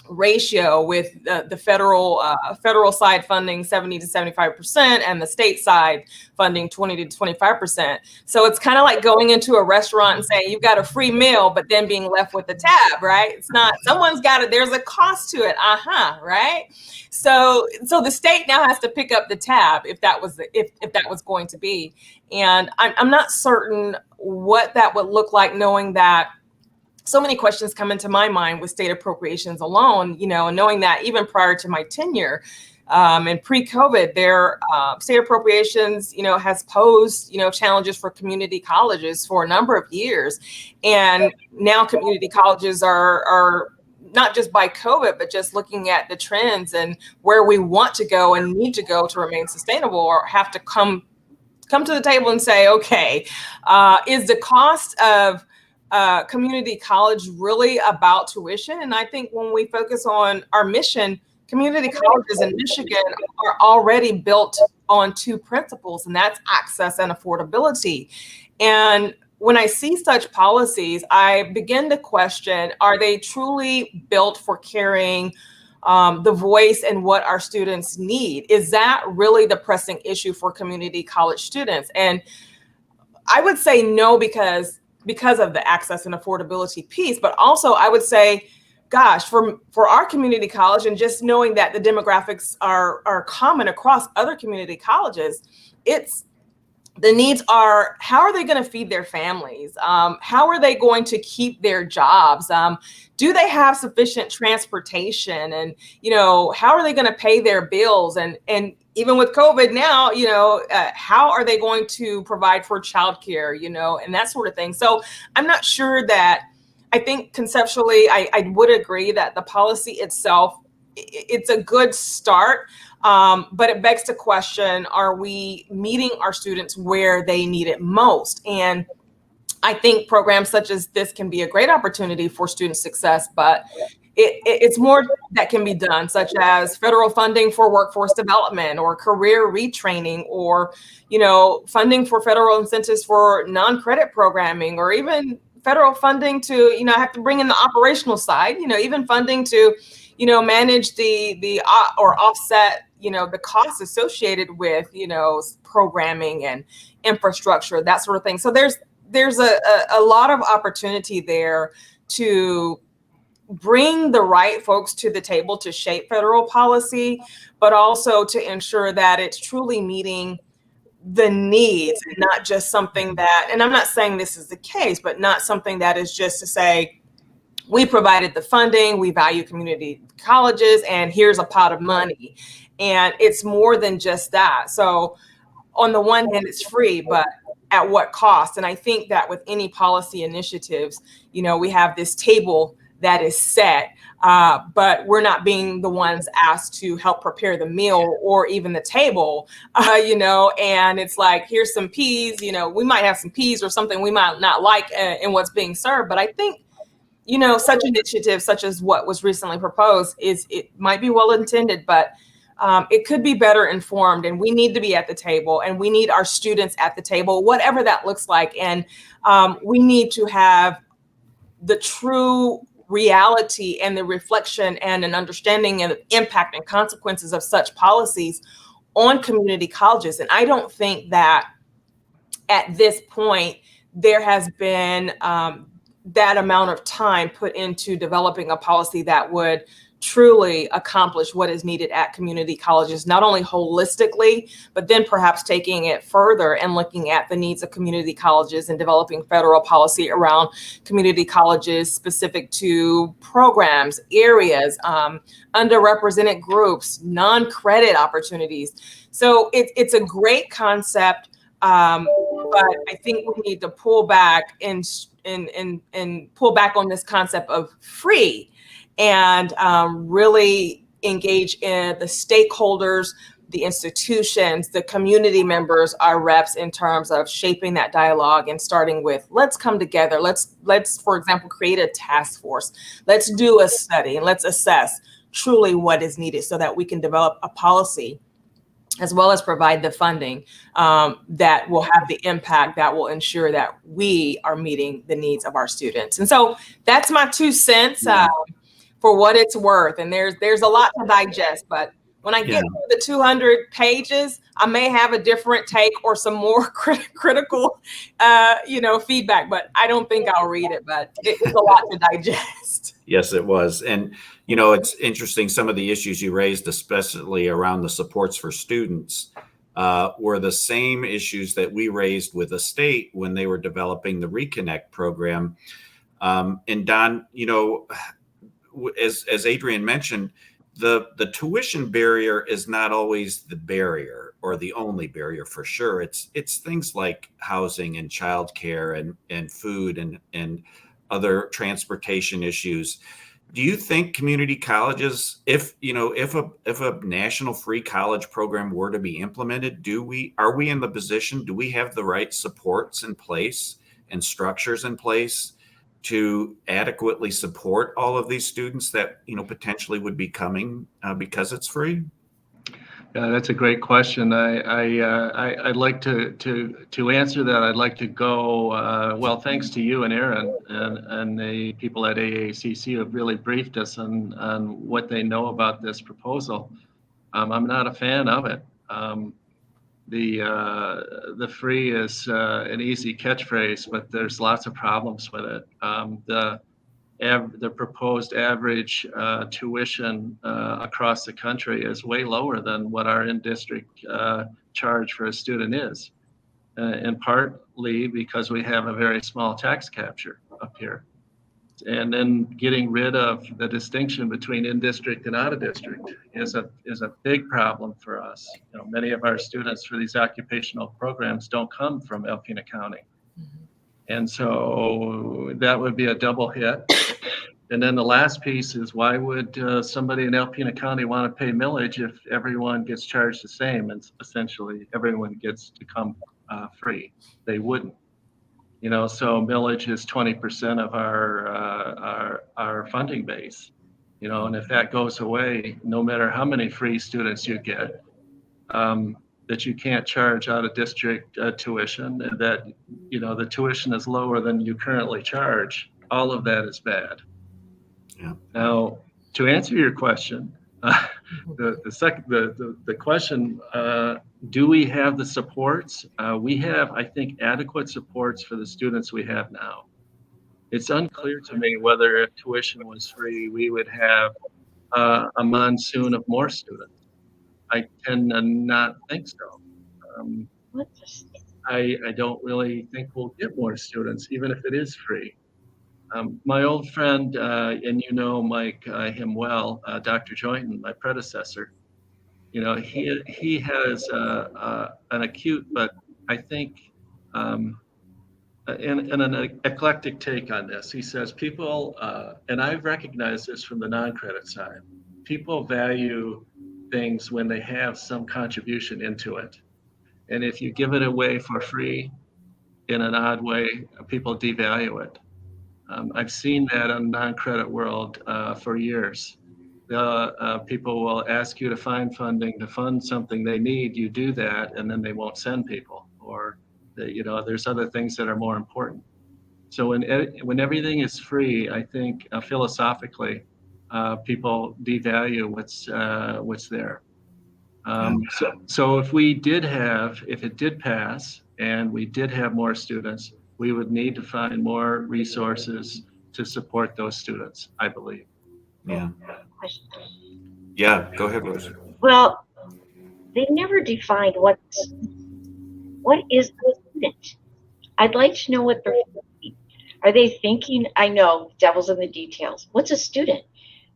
ratio, with the federal side funding 70 to 75% and the state side funding 20 to 25%. So it's kind of like going into a restaurant and saying you've got a free meal, but then being left with the tab, right? It's not, someone's got it. There's a cost to it. Right? So the state now has to pick up the tab if that was going to be. And I'm not certain what that would look like, knowing that so many questions come into my mind with state appropriations alone, and knowing that even prior to my tenure and pre-COVID, their state appropriations, has posed, challenges for community colleges for a number of years. And now community colleges are not just by COVID, but just looking at the trends and where we want to go and need to go to remain sustainable, or have to come to the table and say, okay, is the cost of community college really about tuition? And I think when we focus on our mission, community colleges in Michigan are already built on two principles, and that's access and affordability. And when I see such policies, I begin to question, are they truly built for carrying the voice and what our students need? Is that really the pressing issue for community college students? And I would say no, because of the access and affordability piece, but also I would say, gosh, for our community college, and just knowing that the demographics are common across other community colleges, the needs are, how are they going to feed their families? How are they going to keep their jobs? Do they have sufficient transportation? And, how are they going to pay their bills? And even with COVID now, how are they going to provide for childcare, and that sort of thing. So I'm not sure that, I think conceptually, I would agree that the policy itself, it's a good start. But it begs the question, are we meeting our students where they need it most? And I think programs such as this can be a great opportunity for student success, but it's more that can be done, such as federal funding for workforce development or career retraining, or, funding for federal incentives for non-credit programming, or even federal funding to, have to bring in the operational side, even funding to, manage the or offset, the costs associated with, programming and infrastructure, that sort of thing. So there's a lot of opportunity there to bring the right folks to the table to shape federal policy, but also to ensure that it's truly meeting the needs, and not just something that, and I'm not saying this is the case, but not something that is just to say, we provided the funding, we value community colleges, and here's a pot of money. And it's more than just that. So on the one hand, it's free, but at what cost? And I think that with any policy initiatives, we have this table that is set, but we're not being the ones asked to help prepare the meal or even the table, and it's like, here's some peas, we might have some peas or something we might not like in what's being served. But I think, such initiatives such as what was recently proposed it might be well intended, but it could be better informed, and we need to be at the table, and we need our students at the table, whatever that looks like. And we need to have the true reality and the reflection and an understanding of the impact and consequences of such policies on community colleges. And I don't think that at this point there has been that amount of time put into developing a policy that would truly accomplish what is needed at community colleges, not only holistically, but then perhaps taking it further and looking at the needs of community colleges and developing federal policy around community colleges specific to programs, areas, underrepresented groups, non-credit opportunities. So it's a great concept, but I think we need to pull back and pull back on this concept of free, and really engage in the stakeholders, the institutions, the community members, our reps, in terms of shaping that dialogue and starting with, let's come together. Let's, for example, create a task force. Let's do a study and let's assess truly what is needed so that we can develop a policy, as well as provide the funding that will have the impact that will ensure that we are meeting the needs of our students. And so that's my 2 cents. For what it's worth. And there's a lot to digest, but when I get through the 200 pages, I may have a different take or some more critical, feedback, but I don't think I'll read it, but it's a lot to digest. Yes, it was. And, it's interesting. Some of the issues you raised, especially around the supports for students, were the same issues that we raised with the state when they were developing the Reconnect program. And Don, as Adrienne mentioned, the tuition barrier is not always the barrier or the only barrier, for sure. It's things like housing and childcare and food and other transportation issues. Do you think community colleges, if a national free college program were to be implemented, are we in the position, do we have the right supports in place and structures in place to adequately support all of these students that potentially would be coming because it's free? Yeah, that's a great question. I'd like to answer that. I'd like to go. Well, thanks to you and Aaron and the people at AACC who have really briefed us on what they know about this proposal. I'm not a fan of it. The free is an easy catchphrase, but there's lots of problems with it. The proposed average tuition across the country is way lower than what our in-district charge for a student is, and partly because we have a very small tax capture up here. And then getting rid of the distinction between in-district and out-of-district is a big problem for us. Many of our students for these occupational programs don't come from Alpena County. And so that would be a double hit. And then the last piece is, why would somebody in Alpena County want to pay millage if everyone gets charged the same and essentially everyone gets to come free? They wouldn't. You know, so millage is 20% of our funding base. You know, and if that goes away, no matter how many free students you get, that you can't charge out of district tuition, and that, you know, the tuition is lower than you currently charge, all of that is bad. Yeah. Now, to answer your question, the question, do we have the supports? We have, I think, adequate supports for the students we have now. It's unclear to me whether if tuition was free, we would have a monsoon of more students. I tend to not think so. I don't really think we'll get more students, even if it is free. My old friend, and you know Mike, him well, Dr. Joynton, my predecessor, you know, he has an acute, but I think in an eclectic take on this. He says people, and I've recognized this from the non-credit side, people value things when they have some contribution into it. And if you give it away for free in an odd way, people devalue it. I've seen that in the non-credit world for years. People will ask you to find funding to fund something they need. You do that, and then they won't send people, or you know, there's other things that are more important. So when everything is free, I think philosophically, people devalue what's there. So if it did pass, and we did have more students, we would need to find more resources to support those students, I believe. Yeah. Yeah, go ahead, Rose. Well, they never defined what is a student. I'd like to know what they're thinking. Are they thinking, I know, devil's in the details. What's a student?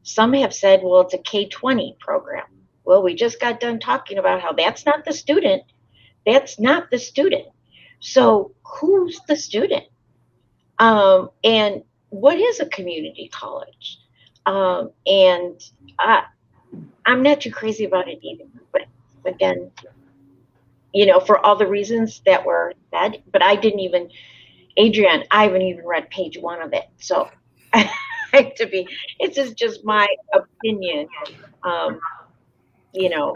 Some have said, well, it's a K-20 program. Well, we just got done talking about how that's not the student. That's not the student. So who's the student? And what is a community college? And I'm not too crazy about it either. But again, you know, for all the reasons that were said, but Adrienne, I haven't even read page 1 of it. So it's just my opinion. You know.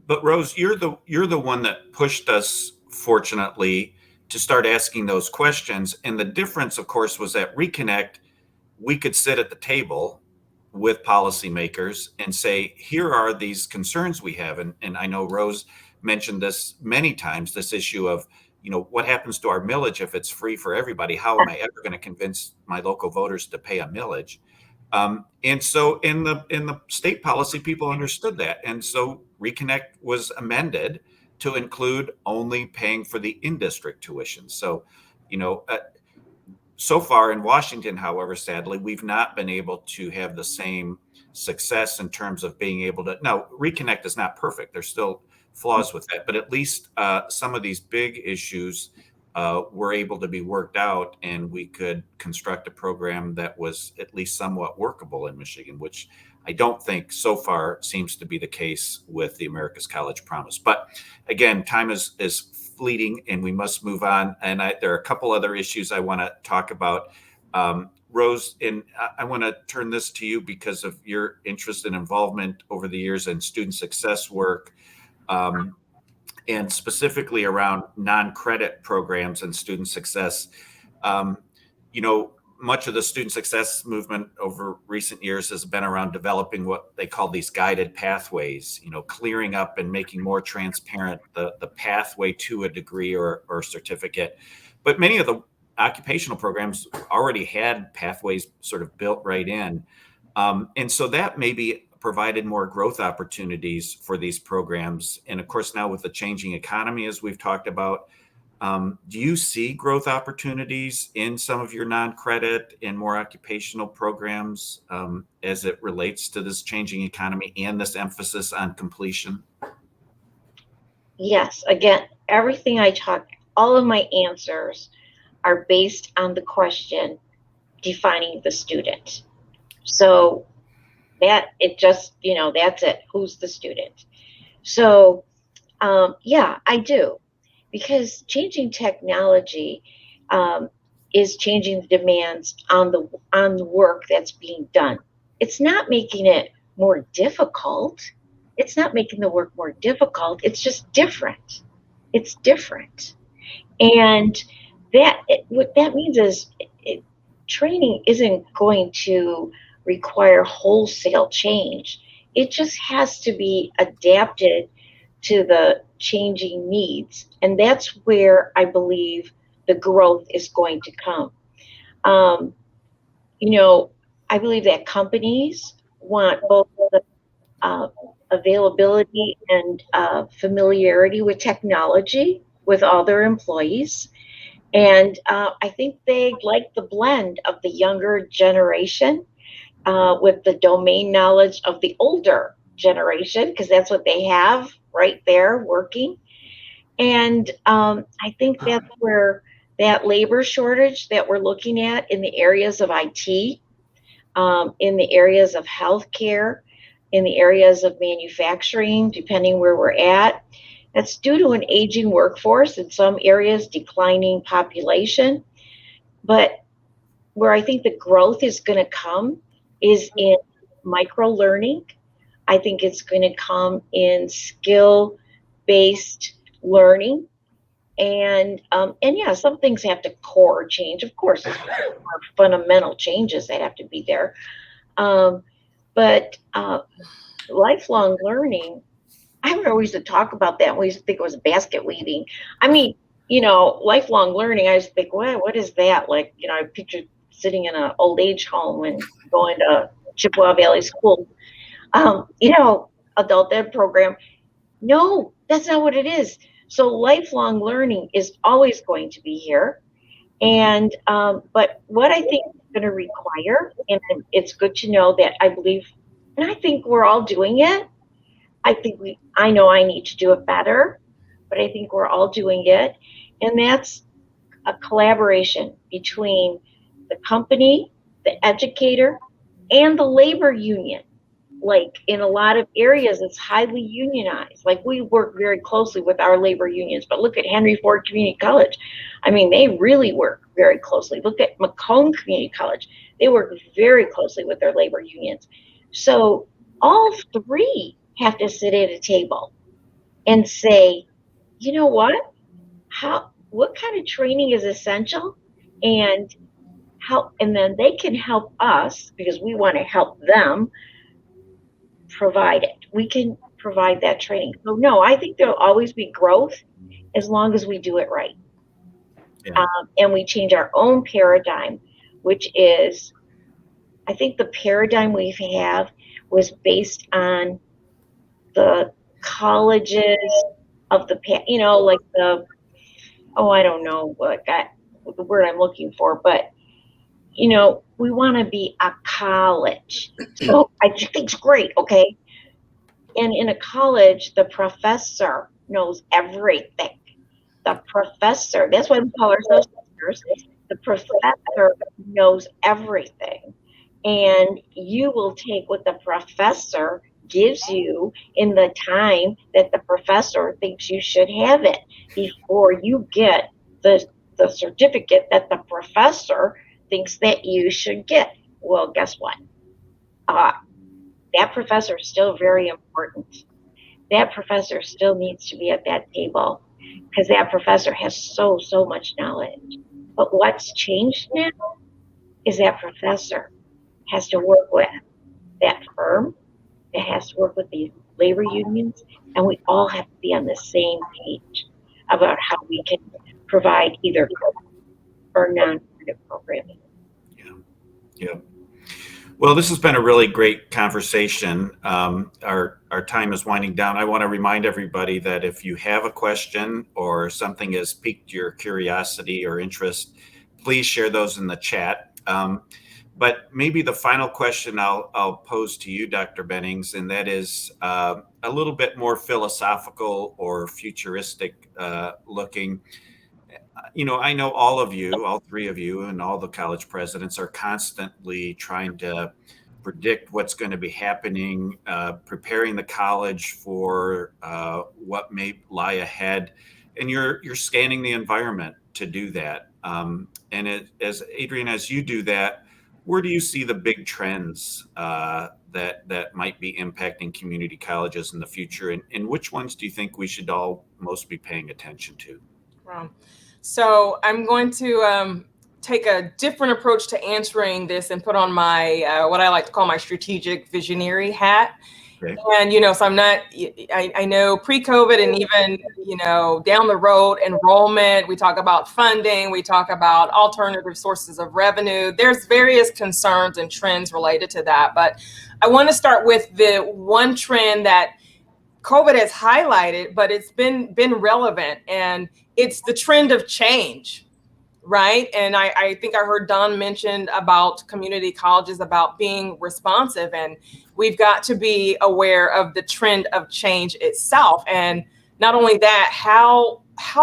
But Rose, you're the one that pushed us, fortunately, to start asking those questions. And the difference, of course, was at Reconnect, we could sit at the table with policymakers and say, here are these concerns we have. And I know Rose mentioned this many times, this issue of, you know, what happens to our millage if it's free for everybody? How am I ever going to convince my local voters to pay a millage? And so in the state policy, people understood that. And so Reconnect was amended to include only paying for the in-district tuition. So, you know, so far in Washington, however, sadly, we've not been able to have the same success in terms of being able to. Now, Reconnect is not perfect. There's still flaws with that, but at least some of these big issues were able to be worked out, and we could construct a program that was at least somewhat workable in Michigan, which I don't think so far seems to be the case with the America's College Promise. But again, time is fleeting and we must move on. And there are a couple other issues I want to talk about. Rose, and I want to turn this to you because of your interest and involvement over the years in student success work. And specifically around non-credit programs and student success. You know, much of the student success movement over recent years has been around developing what they call these guided pathways, you know, clearing up and making more transparent the pathway to a degree or certificate. But many of the occupational programs already had pathways sort of built right in. And so that maybe provided more growth opportunities for these programs. And of course, now with the changing economy, as we've talked about, do you see growth opportunities in some of your non-credit and more occupational programs as it relates to this changing economy and this emphasis on completion? Yes, again, everything all of my answers are based on the question, defining the student. So that it just, that's it. Who's the student? So, yeah, I do, because changing technology is changing the demands on the work that's being done. It's not making it more difficult. It's not making the work more difficult. It's just different. It's different. And what that means is training isn't going to require wholesale change. It just has to be adapted to the changing needs. And that's where I believe the growth is going to come. Um, I believe that companies want both the uh, availability and familiarity with technology with all their employees. And I think they like the blend of the younger generation with the domain knowledge of the older generation, because that's what they have right there working. And I think that's where that labor shortage that we're looking at in the areas of IT, in the areas of healthcare, in the areas of manufacturing, depending where we're at, that's due to an aging workforce, in some areas declining population. But where I think the growth is going to come is in micro learning. I think it's going to come in skill based learning. And yeah, some things have to core change. Of course, there's fundamental changes that have to be there. But lifelong learning, I remember we used to talk about that. We used to think it was basket weaving. I mean, lifelong learning, I used to think, what is that? Like, I picture sitting in an old age home and going to Chippewa Valley School, adult ed program. No, that's not what it is. So lifelong learning is always going to be here. And, but what I think is going to require, and it's good to know that I believe, and I think we're all doing it. I know I need to do it better, but I think we're all doing it. And that's a collaboration between the company, the educator, and the labor union. Like in a lot of areas, it's highly unionized. Like we work very closely with our labor unions, but look at Henry Ford Community College. I mean, they really work very closely. Look at Macomb Community College. They work very closely with their labor unions. So all three have to sit at a table and say, you know what? What kind of training is essential, and then they can help us, because we want to help them provide it. We can provide that training. So no, I think there'll always be growth as long as we do it right. Yeah. And we change our own paradigm, which is, I think the paradigm we have was based on the colleges of the past, like I don't know what the word I'm looking for, but we want to be a college. So I think it's great, okay? And in a college, the professor knows everything. The professor, that's why we call ourselves teachers. The professor knows everything. And you will take what the professor gives you in the time that the professor thinks you should have it, before you get the certificate that the professor thinks that you should get. Well, guess what? That professor is still very important. That professor still needs to be at that table, because that professor has so much knowledge. But what's changed now is that professor has to work with that firm, that has to work with the labor unions, and we all have to be on the same page about how we can provide either or non-credit programming. Yeah. Well, this has been a really great conversation. Our time is winding down. I want to remind everybody that if you have a question or something has piqued your curiosity or interest, please share those in the chat. But maybe the final question I'll pose to you, Dr. Bennings, and that is a little bit more philosophical or futuristic looking. I know all of you, all three of you, and all the college presidents are constantly trying to predict what's going to be happening, preparing the college for what may lie ahead, and you're scanning the environment to do that. As Adrian, as you do that, where do you see the big trends that might be impacting community colleges in the future, and which ones do you think we should all most be paying attention to? So I'm going to take a different approach to answering this and put on my what I like to call my strategic visionary hat. Okay. And, so I'm not, I know pre-COVID and even, down the road, enrollment, we talk about funding, we talk about alternative sources of revenue. There's various concerns and trends related to that. But I want to start with the one trend that COVID has highlighted, but it's been relevant, and it's the trend of change. Right. And I think I heard Don mention about community colleges, about being responsive, and we've got to be aware of the trend of change itself. And not only that, how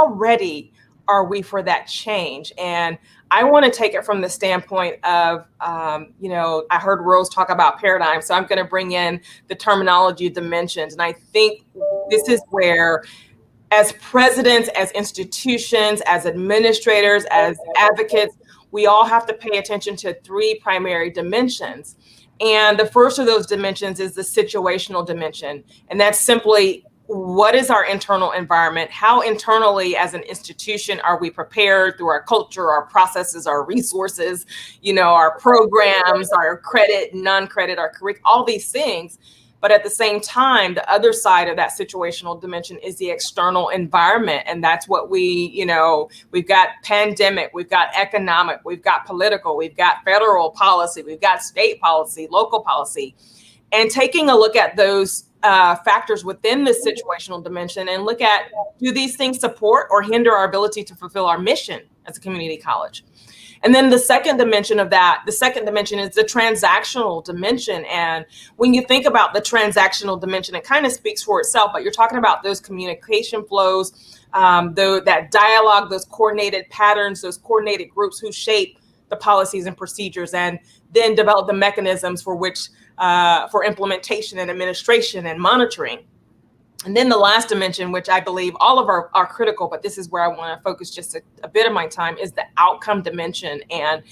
ready are we for that change? And I want to take it from the standpoint of, I heard Rose talk about paradigm. So I'm going to bring in the terminology dimensions. And I think this is where, as presidents, as institutions, as administrators, as advocates, we all have to pay attention to three primary dimensions. And the first of those dimensions is the situational dimension. And that's simply, what is our internal environment? How internally as an institution are we prepared through our culture, our processes, our resources, our programs, our credit, non-credit, our curriculum, all these things. But at the same time, the other side of that situational dimension is the external environment. And that's what we've got pandemic, we've got economic, we've got political, we've got federal policy, we've got state policy, local policy. And taking a look at those factors within the situational dimension and look at, do these things support or hinder our ability to fulfill our mission as a community college? And then the second dimension of that, the second dimension is the transactional dimension. And when you think about the transactional dimension, it kind of speaks for itself, but you're talking about those communication flows, that dialogue, those coordinated patterns, those coordinated groups who shape the policies and procedures, and then develop the mechanisms for which, for implementation and administration and monitoring. And then the last dimension, which I believe all of are critical, but this is where I want to focus just a bit of my time, is the outcome dimension. And,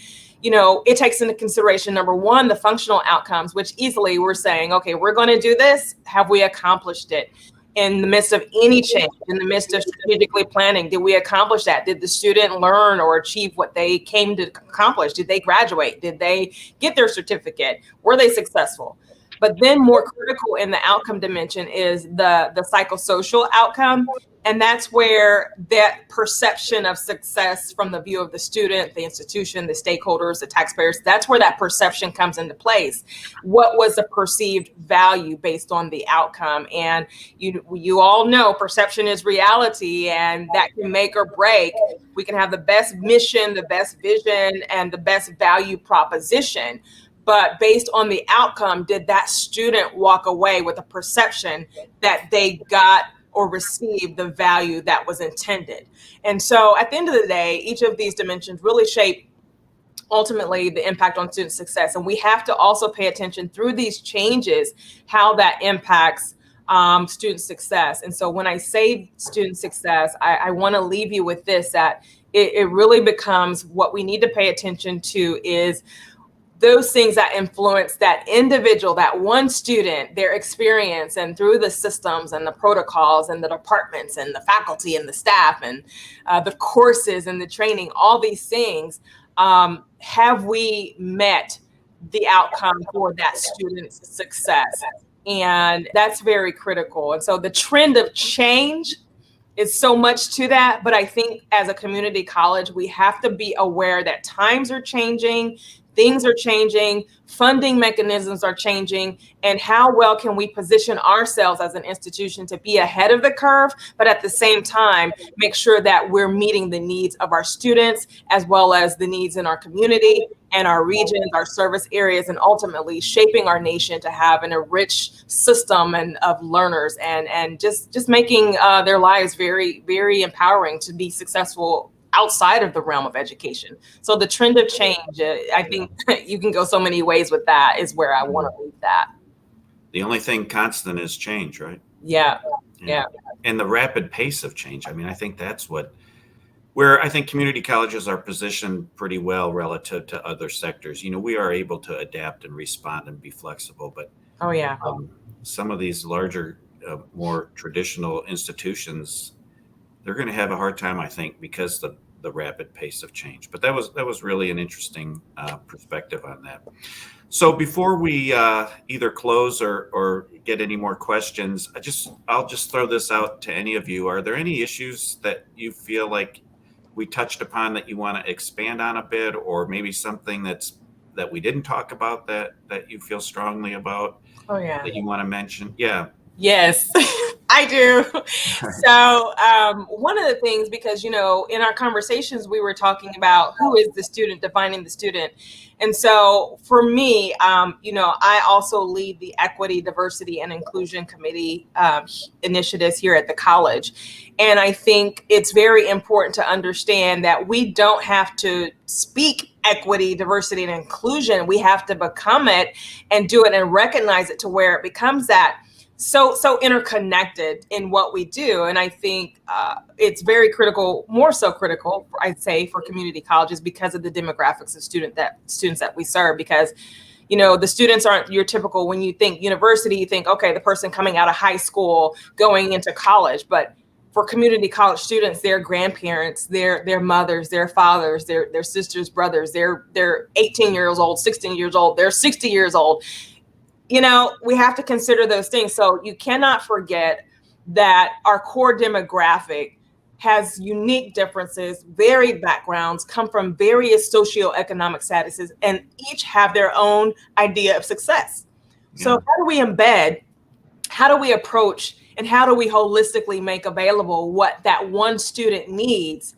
it takes into consideration, number one, the functional outcomes, which easily we're saying, okay, we're going to do this. Have we accomplished it? In the midst of any change, in the midst of strategically planning, did we accomplish that? Did the student learn or achieve what they came to accomplish? Did they graduate? Did they get their certificate? Were they successful? But then more critical in the outcome dimension is the psychosocial outcome. And that's where that perception of success from the view of the student, the institution, the stakeholders, the taxpayers, that's where that perception comes into place. What was the perceived value based on the outcome? And you all know perception is reality, and that can make or break. We can have the best mission, the best vision, and the best value proposition. But based on the outcome, did that student walk away with a perception that they got or received the value that was intended? And so at the end of the day, each of these dimensions really shape ultimately the impact on student success. And we have to also pay attention through these changes, how that impacts student success. And so when I say student success, I want to leave you with this, that it really becomes, what we need to pay attention to is those things that influence that individual, that one student, their experience, and through the systems and the protocols and the departments and the faculty and the staff and the courses and the training, all these things, have we met the outcome for that student's success? And that's very critical. And so the trend of change is so much to that. But I think as a community college, we have to be aware that times are changing, things are changing, funding mechanisms are changing, and how well can we position ourselves as an institution to be ahead of the curve, but at the same time, make sure that we're meeting the needs of our students, as well as the needs in our community and our regions, our service areas, and ultimately shaping our nation to have an enriched system and of learners, and just making their lives very, very empowering to be successful outside of the realm of education. So the trend of change, I think you can go so many ways with that, is where I want to leave that. The only thing constant is change, right? Yeah. Yeah. And the rapid pace of change. I mean, I think that's where I think community colleges are positioned pretty well relative to other sectors. We are able to adapt and respond and be flexible, but Oh, yeah. Some of these larger, more traditional institutions, they're going to have a hard time, I think, because the rapid pace of change. But that was really an interesting perspective on that. So before we either close or get any more questions, I'll just throw this out to any of you. Are there any issues that you feel like we touched upon that you want to expand on a bit, or maybe something that we didn't talk about that you feel strongly about? Oh, yeah. That you want to mention? Yeah. Yes, I do. So one of the things, because, in our conversations, we were talking about who is the student, defining the student. And so for me, I also lead the Equity, Diversity, and Inclusion Committee initiatives here at the college. And I think it's very important to understand that we don't have to speak equity, diversity, and inclusion. We have to become it and do it and recognize it to where it becomes that. So interconnected in what we do. And I think it's very critical, more so critical, I'd say, for community colleges because of the demographics of students that we serve. Because, the students aren't your typical, when you think university, you think, okay, the person coming out of high school going into college. But for community college students, their grandparents, their mothers, their fathers, their sisters, brothers, they're 18 years old, 16 years old, they're 60 years old. We have to consider those things. So you cannot forget that our core demographic has unique differences, varied backgrounds, come from various socioeconomic statuses, and each have their own idea of success. Yeah. So how do we embed, how do we approach, and how do we holistically make available what that one student needs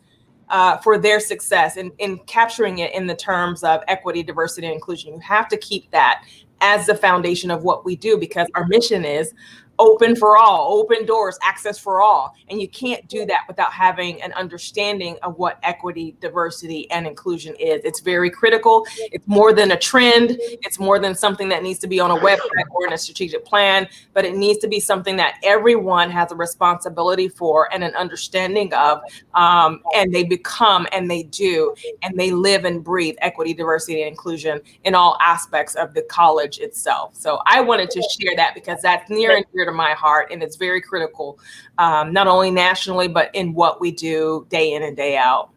for their success, and in capturing it in the terms of equity, diversity, and inclusion? You have to keep that as the foundation of what we do, because our mission is open for all, open doors, access for all. And you can't do that without having an understanding of what equity, diversity, and inclusion is. It's very critical. It's more than a trend. It's more than something that needs to be on a website or in a strategic plan, but it needs to be something that everyone has a responsibility for and an understanding of, and they become, and they do, and they live and breathe equity, diversity, and inclusion in all aspects of the college itself. So I wanted to share that because that's near and dear to my heart, and it's very critical, not only nationally, but in what we do day in and day out.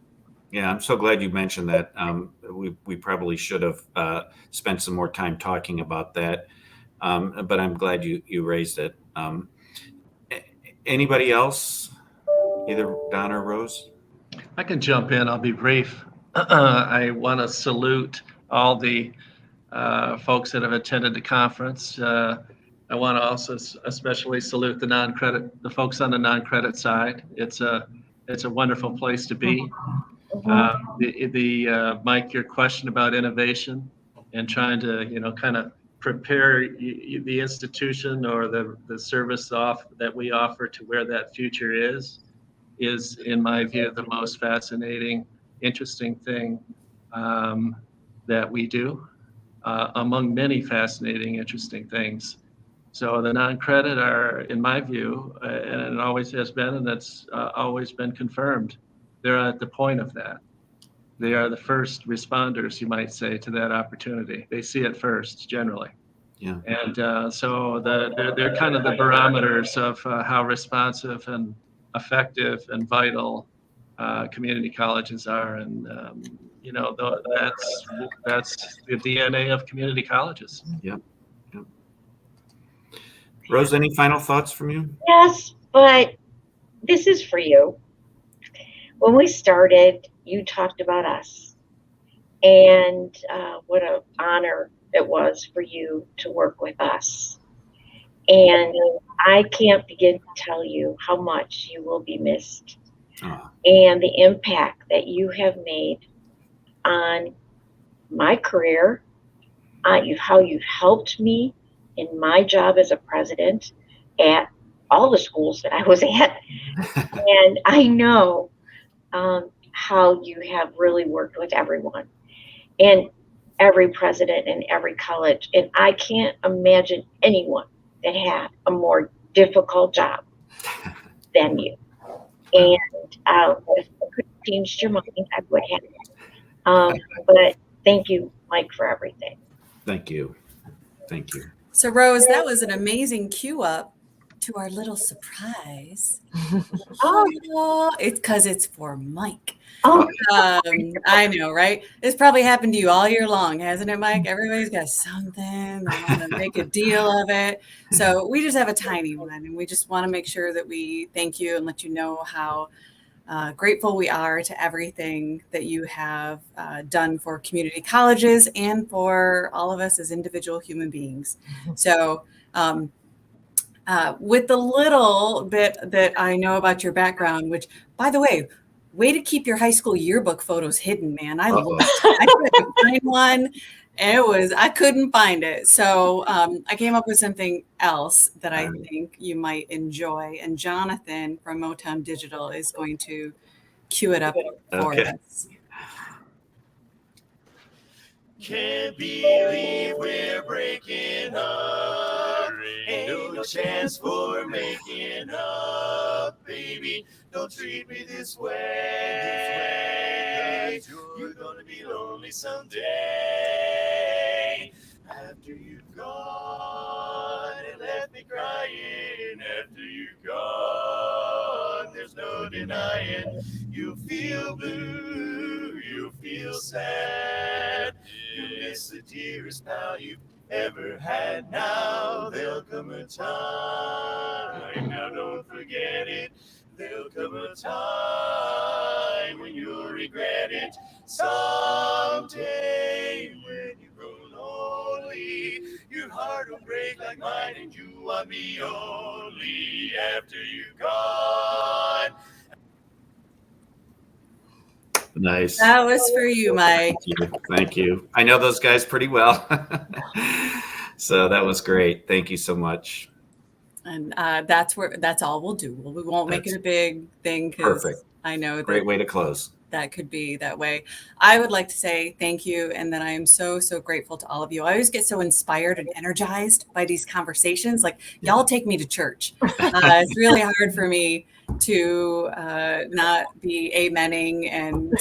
Yeah, I'm so glad you mentioned that. We probably should have spent some more time talking about that, but I'm glad you raised it. Anybody else, either Don or Rose? I can jump in. I'll be brief. I want to salute all the folks that have attended the conference. I want to also especially salute the folks on the non-credit side. It's a wonderful place to be. Mike, your question about innovation and trying to, kind of prepare the institution or the service that we offer to where that future is in my view, the most fascinating, interesting thing that we do, among many fascinating, interesting things. So the non-credit are, in my view, and it always has been, and that's always been confirmed, they're at the point of that. They are the first responders, you might say, to that opportunity. They see it first, generally. Yeah. And so they're kind of the barometers of how responsive and effective and vital community colleges are. And, that's the DNA of community colleges. Yep. Rose, any final thoughts from you? Yes, but this is for you. When we started, you talked about us and what an honor it was for you to work with us. And I can't begin to tell you how much you will be missed and the impact that you have made on my career, how you've helped me in my job as a president at all the schools that I was at. And I know how you have really worked with everyone and every president in every college. And I can't imagine anyone that had a more difficult job than you. And if I could have changed your mind, I would have. But thank you, Mike, for everything. Thank you. Thank you. So, Rose, that was an amazing cue up to our little surprise. Oh, it's because it's for Mike. Oh, I know, right? It's probably happened to you all year long, hasn't it, Mike? Everybody's got something. They want to make a deal of it. So we just have a tiny one, and we just want to make sure that we thank you and let you know how grateful we are to everything that you have done for community colleges and for all of us as individual human beings. So with the little bit that I know about your background, which, by the way to keep your high school yearbook photos hidden, man. I couldn't find one. I couldn't find it. So I came up with something else that I think you might enjoy. And Jonathan from Motown Digital is going to cue it up for us. Can't believe we're breaking up. Ain't no chance for making up, baby. Don't treat me this way. You're gonna be lonely someday. After you've gone and left me crying. After you're gone, there's no denying. You feel blue, you feel sad. You miss the dearest pal you've ever had. Now there'll come a time, now don't forget it. There'll come a time when you'll regret it. Someday when you grow lonely, your heart will break like mine, and you want me only after you're gone. Nice. That was for you, Mike. Thank you. I know those guys pretty well. So that was great. Thank you so much. And that's all we'll do. We won't make it a big thing because Perfect. I know Great way to close. that could be that way. I would like to say thank you and that I am so, so grateful to all of you. I always get so inspired and energized by these conversations. Like, y'all take me to church. It's really hard for me to not be amening and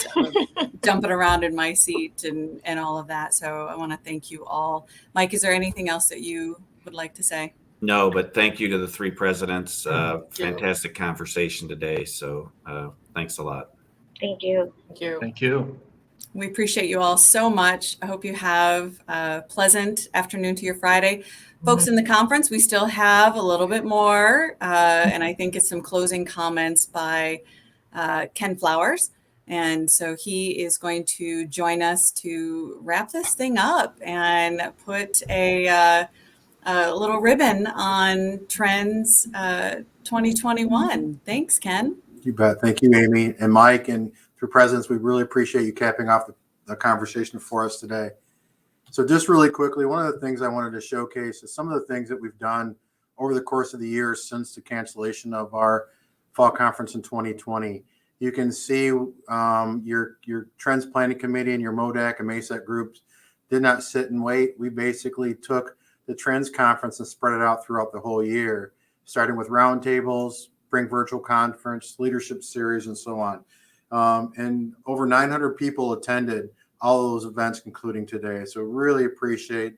jumping around in my seat and all of that. So I want to thank you all. Mike, is there anything else that you would like to say? No, but thank you to the three presidents. Fantastic conversation today. So thanks a lot. thank you. Thank you. Thank you. We appreciate you all so much. I hope you have a pleasant afternoon to your Friday. Folks in the conference, we still have a little bit more, and I think it's some closing comments by Ken Flowers. And so he is going to join us to wrap this thing up and put a little ribbon on Trends 2021. Thanks, Ken. You bet. Thank you, Amy and Mike, and through presidents. We really appreciate you capping off the conversation for us today. So just really quickly, one of the things I wanted to showcase is some of the things that we've done over the course of the years since the cancellation of our fall conference in 2020. You can see your Trends Planning Committee and your MODAC and MASET groups did not sit and wait. We basically took the Trends Conference and spread it out throughout the whole year, starting with roundtables, Bring Virtual Conference, leadership series, and so on. And over 900 people attended all of those events, including today. So really appreciate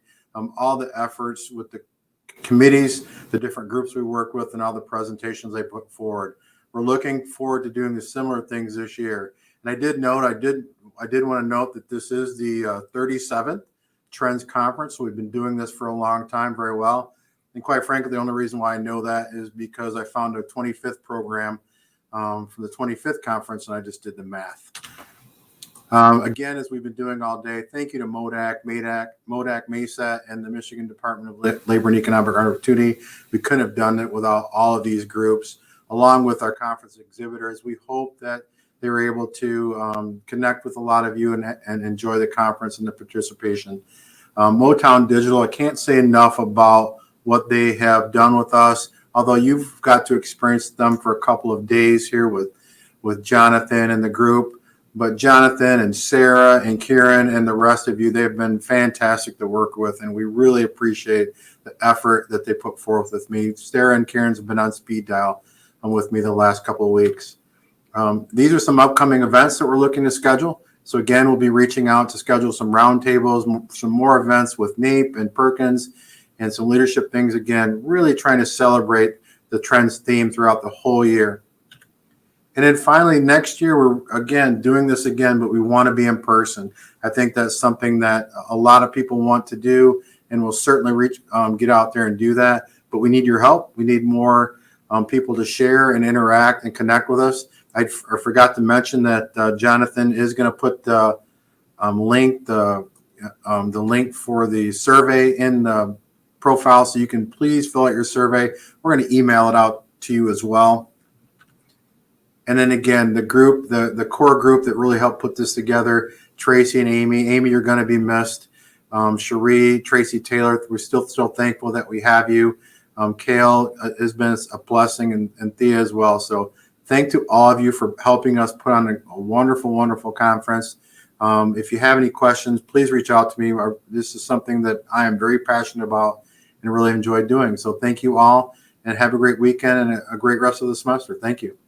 all the efforts with the committees, the different groups we work with, and all the presentations they put forward. We're looking forward to doing the similar things this year. And I did want to note that this is the 37th Trends Conference. We've been doing this for a long time, very well. And quite frankly, the only reason why I know that is because I found a 25th program from the 25th conference, and I just did the math. Again, as we've been doing all day, thank you to MODAC, MASET, and the Michigan Department of Labor and Economic Opportunity. We couldn't have done it without all of these groups, along with our conference exhibitors. We hope that they were able to connect with a lot of you and enjoy the conference and the participation. Motown Digital, I can't say enough about what they have done with us, although you've got to experience them for a couple of days here with Jonathan and the group. But Jonathan and Sarah and Kieran and the rest of you, they've been fantastic to work with, and we really appreciate the effort that they put forth with me. Sarah and Kieran's have been on speed dial with me the last couple of weeks. These are some upcoming events that we're looking to schedule. So again, we'll be reaching out to schedule some roundtables, some more events with NAEP and Perkins, and some leadership things. Again, really trying to celebrate the Trends theme throughout the whole year. And then finally, next year, we're again doing this again, but we want to be in person. I think that's something that a lot of people want to do, and we'll certainly get out there and do that. But we need your help. We need more people to share and interact and connect with us. I forgot to mention that Jonathan is going to put the link for the survey in the profile, so you can please fill out your survey. We're going to email it out to you as well. And then again, the group, the core group that really helped put this together, Tracy and Amy. Amy, you're going to be missed. Cherie, Tracy Taylor, we're still thankful that we have you. Kale has been a blessing, and Thea as well. So thank to all of you for helping us put on a wonderful, wonderful conference. If you have any questions, please reach out to me. This is something that I am very passionate about and really enjoy doing. So thank you all, and have a great weekend and a great rest of the semester. Thank you.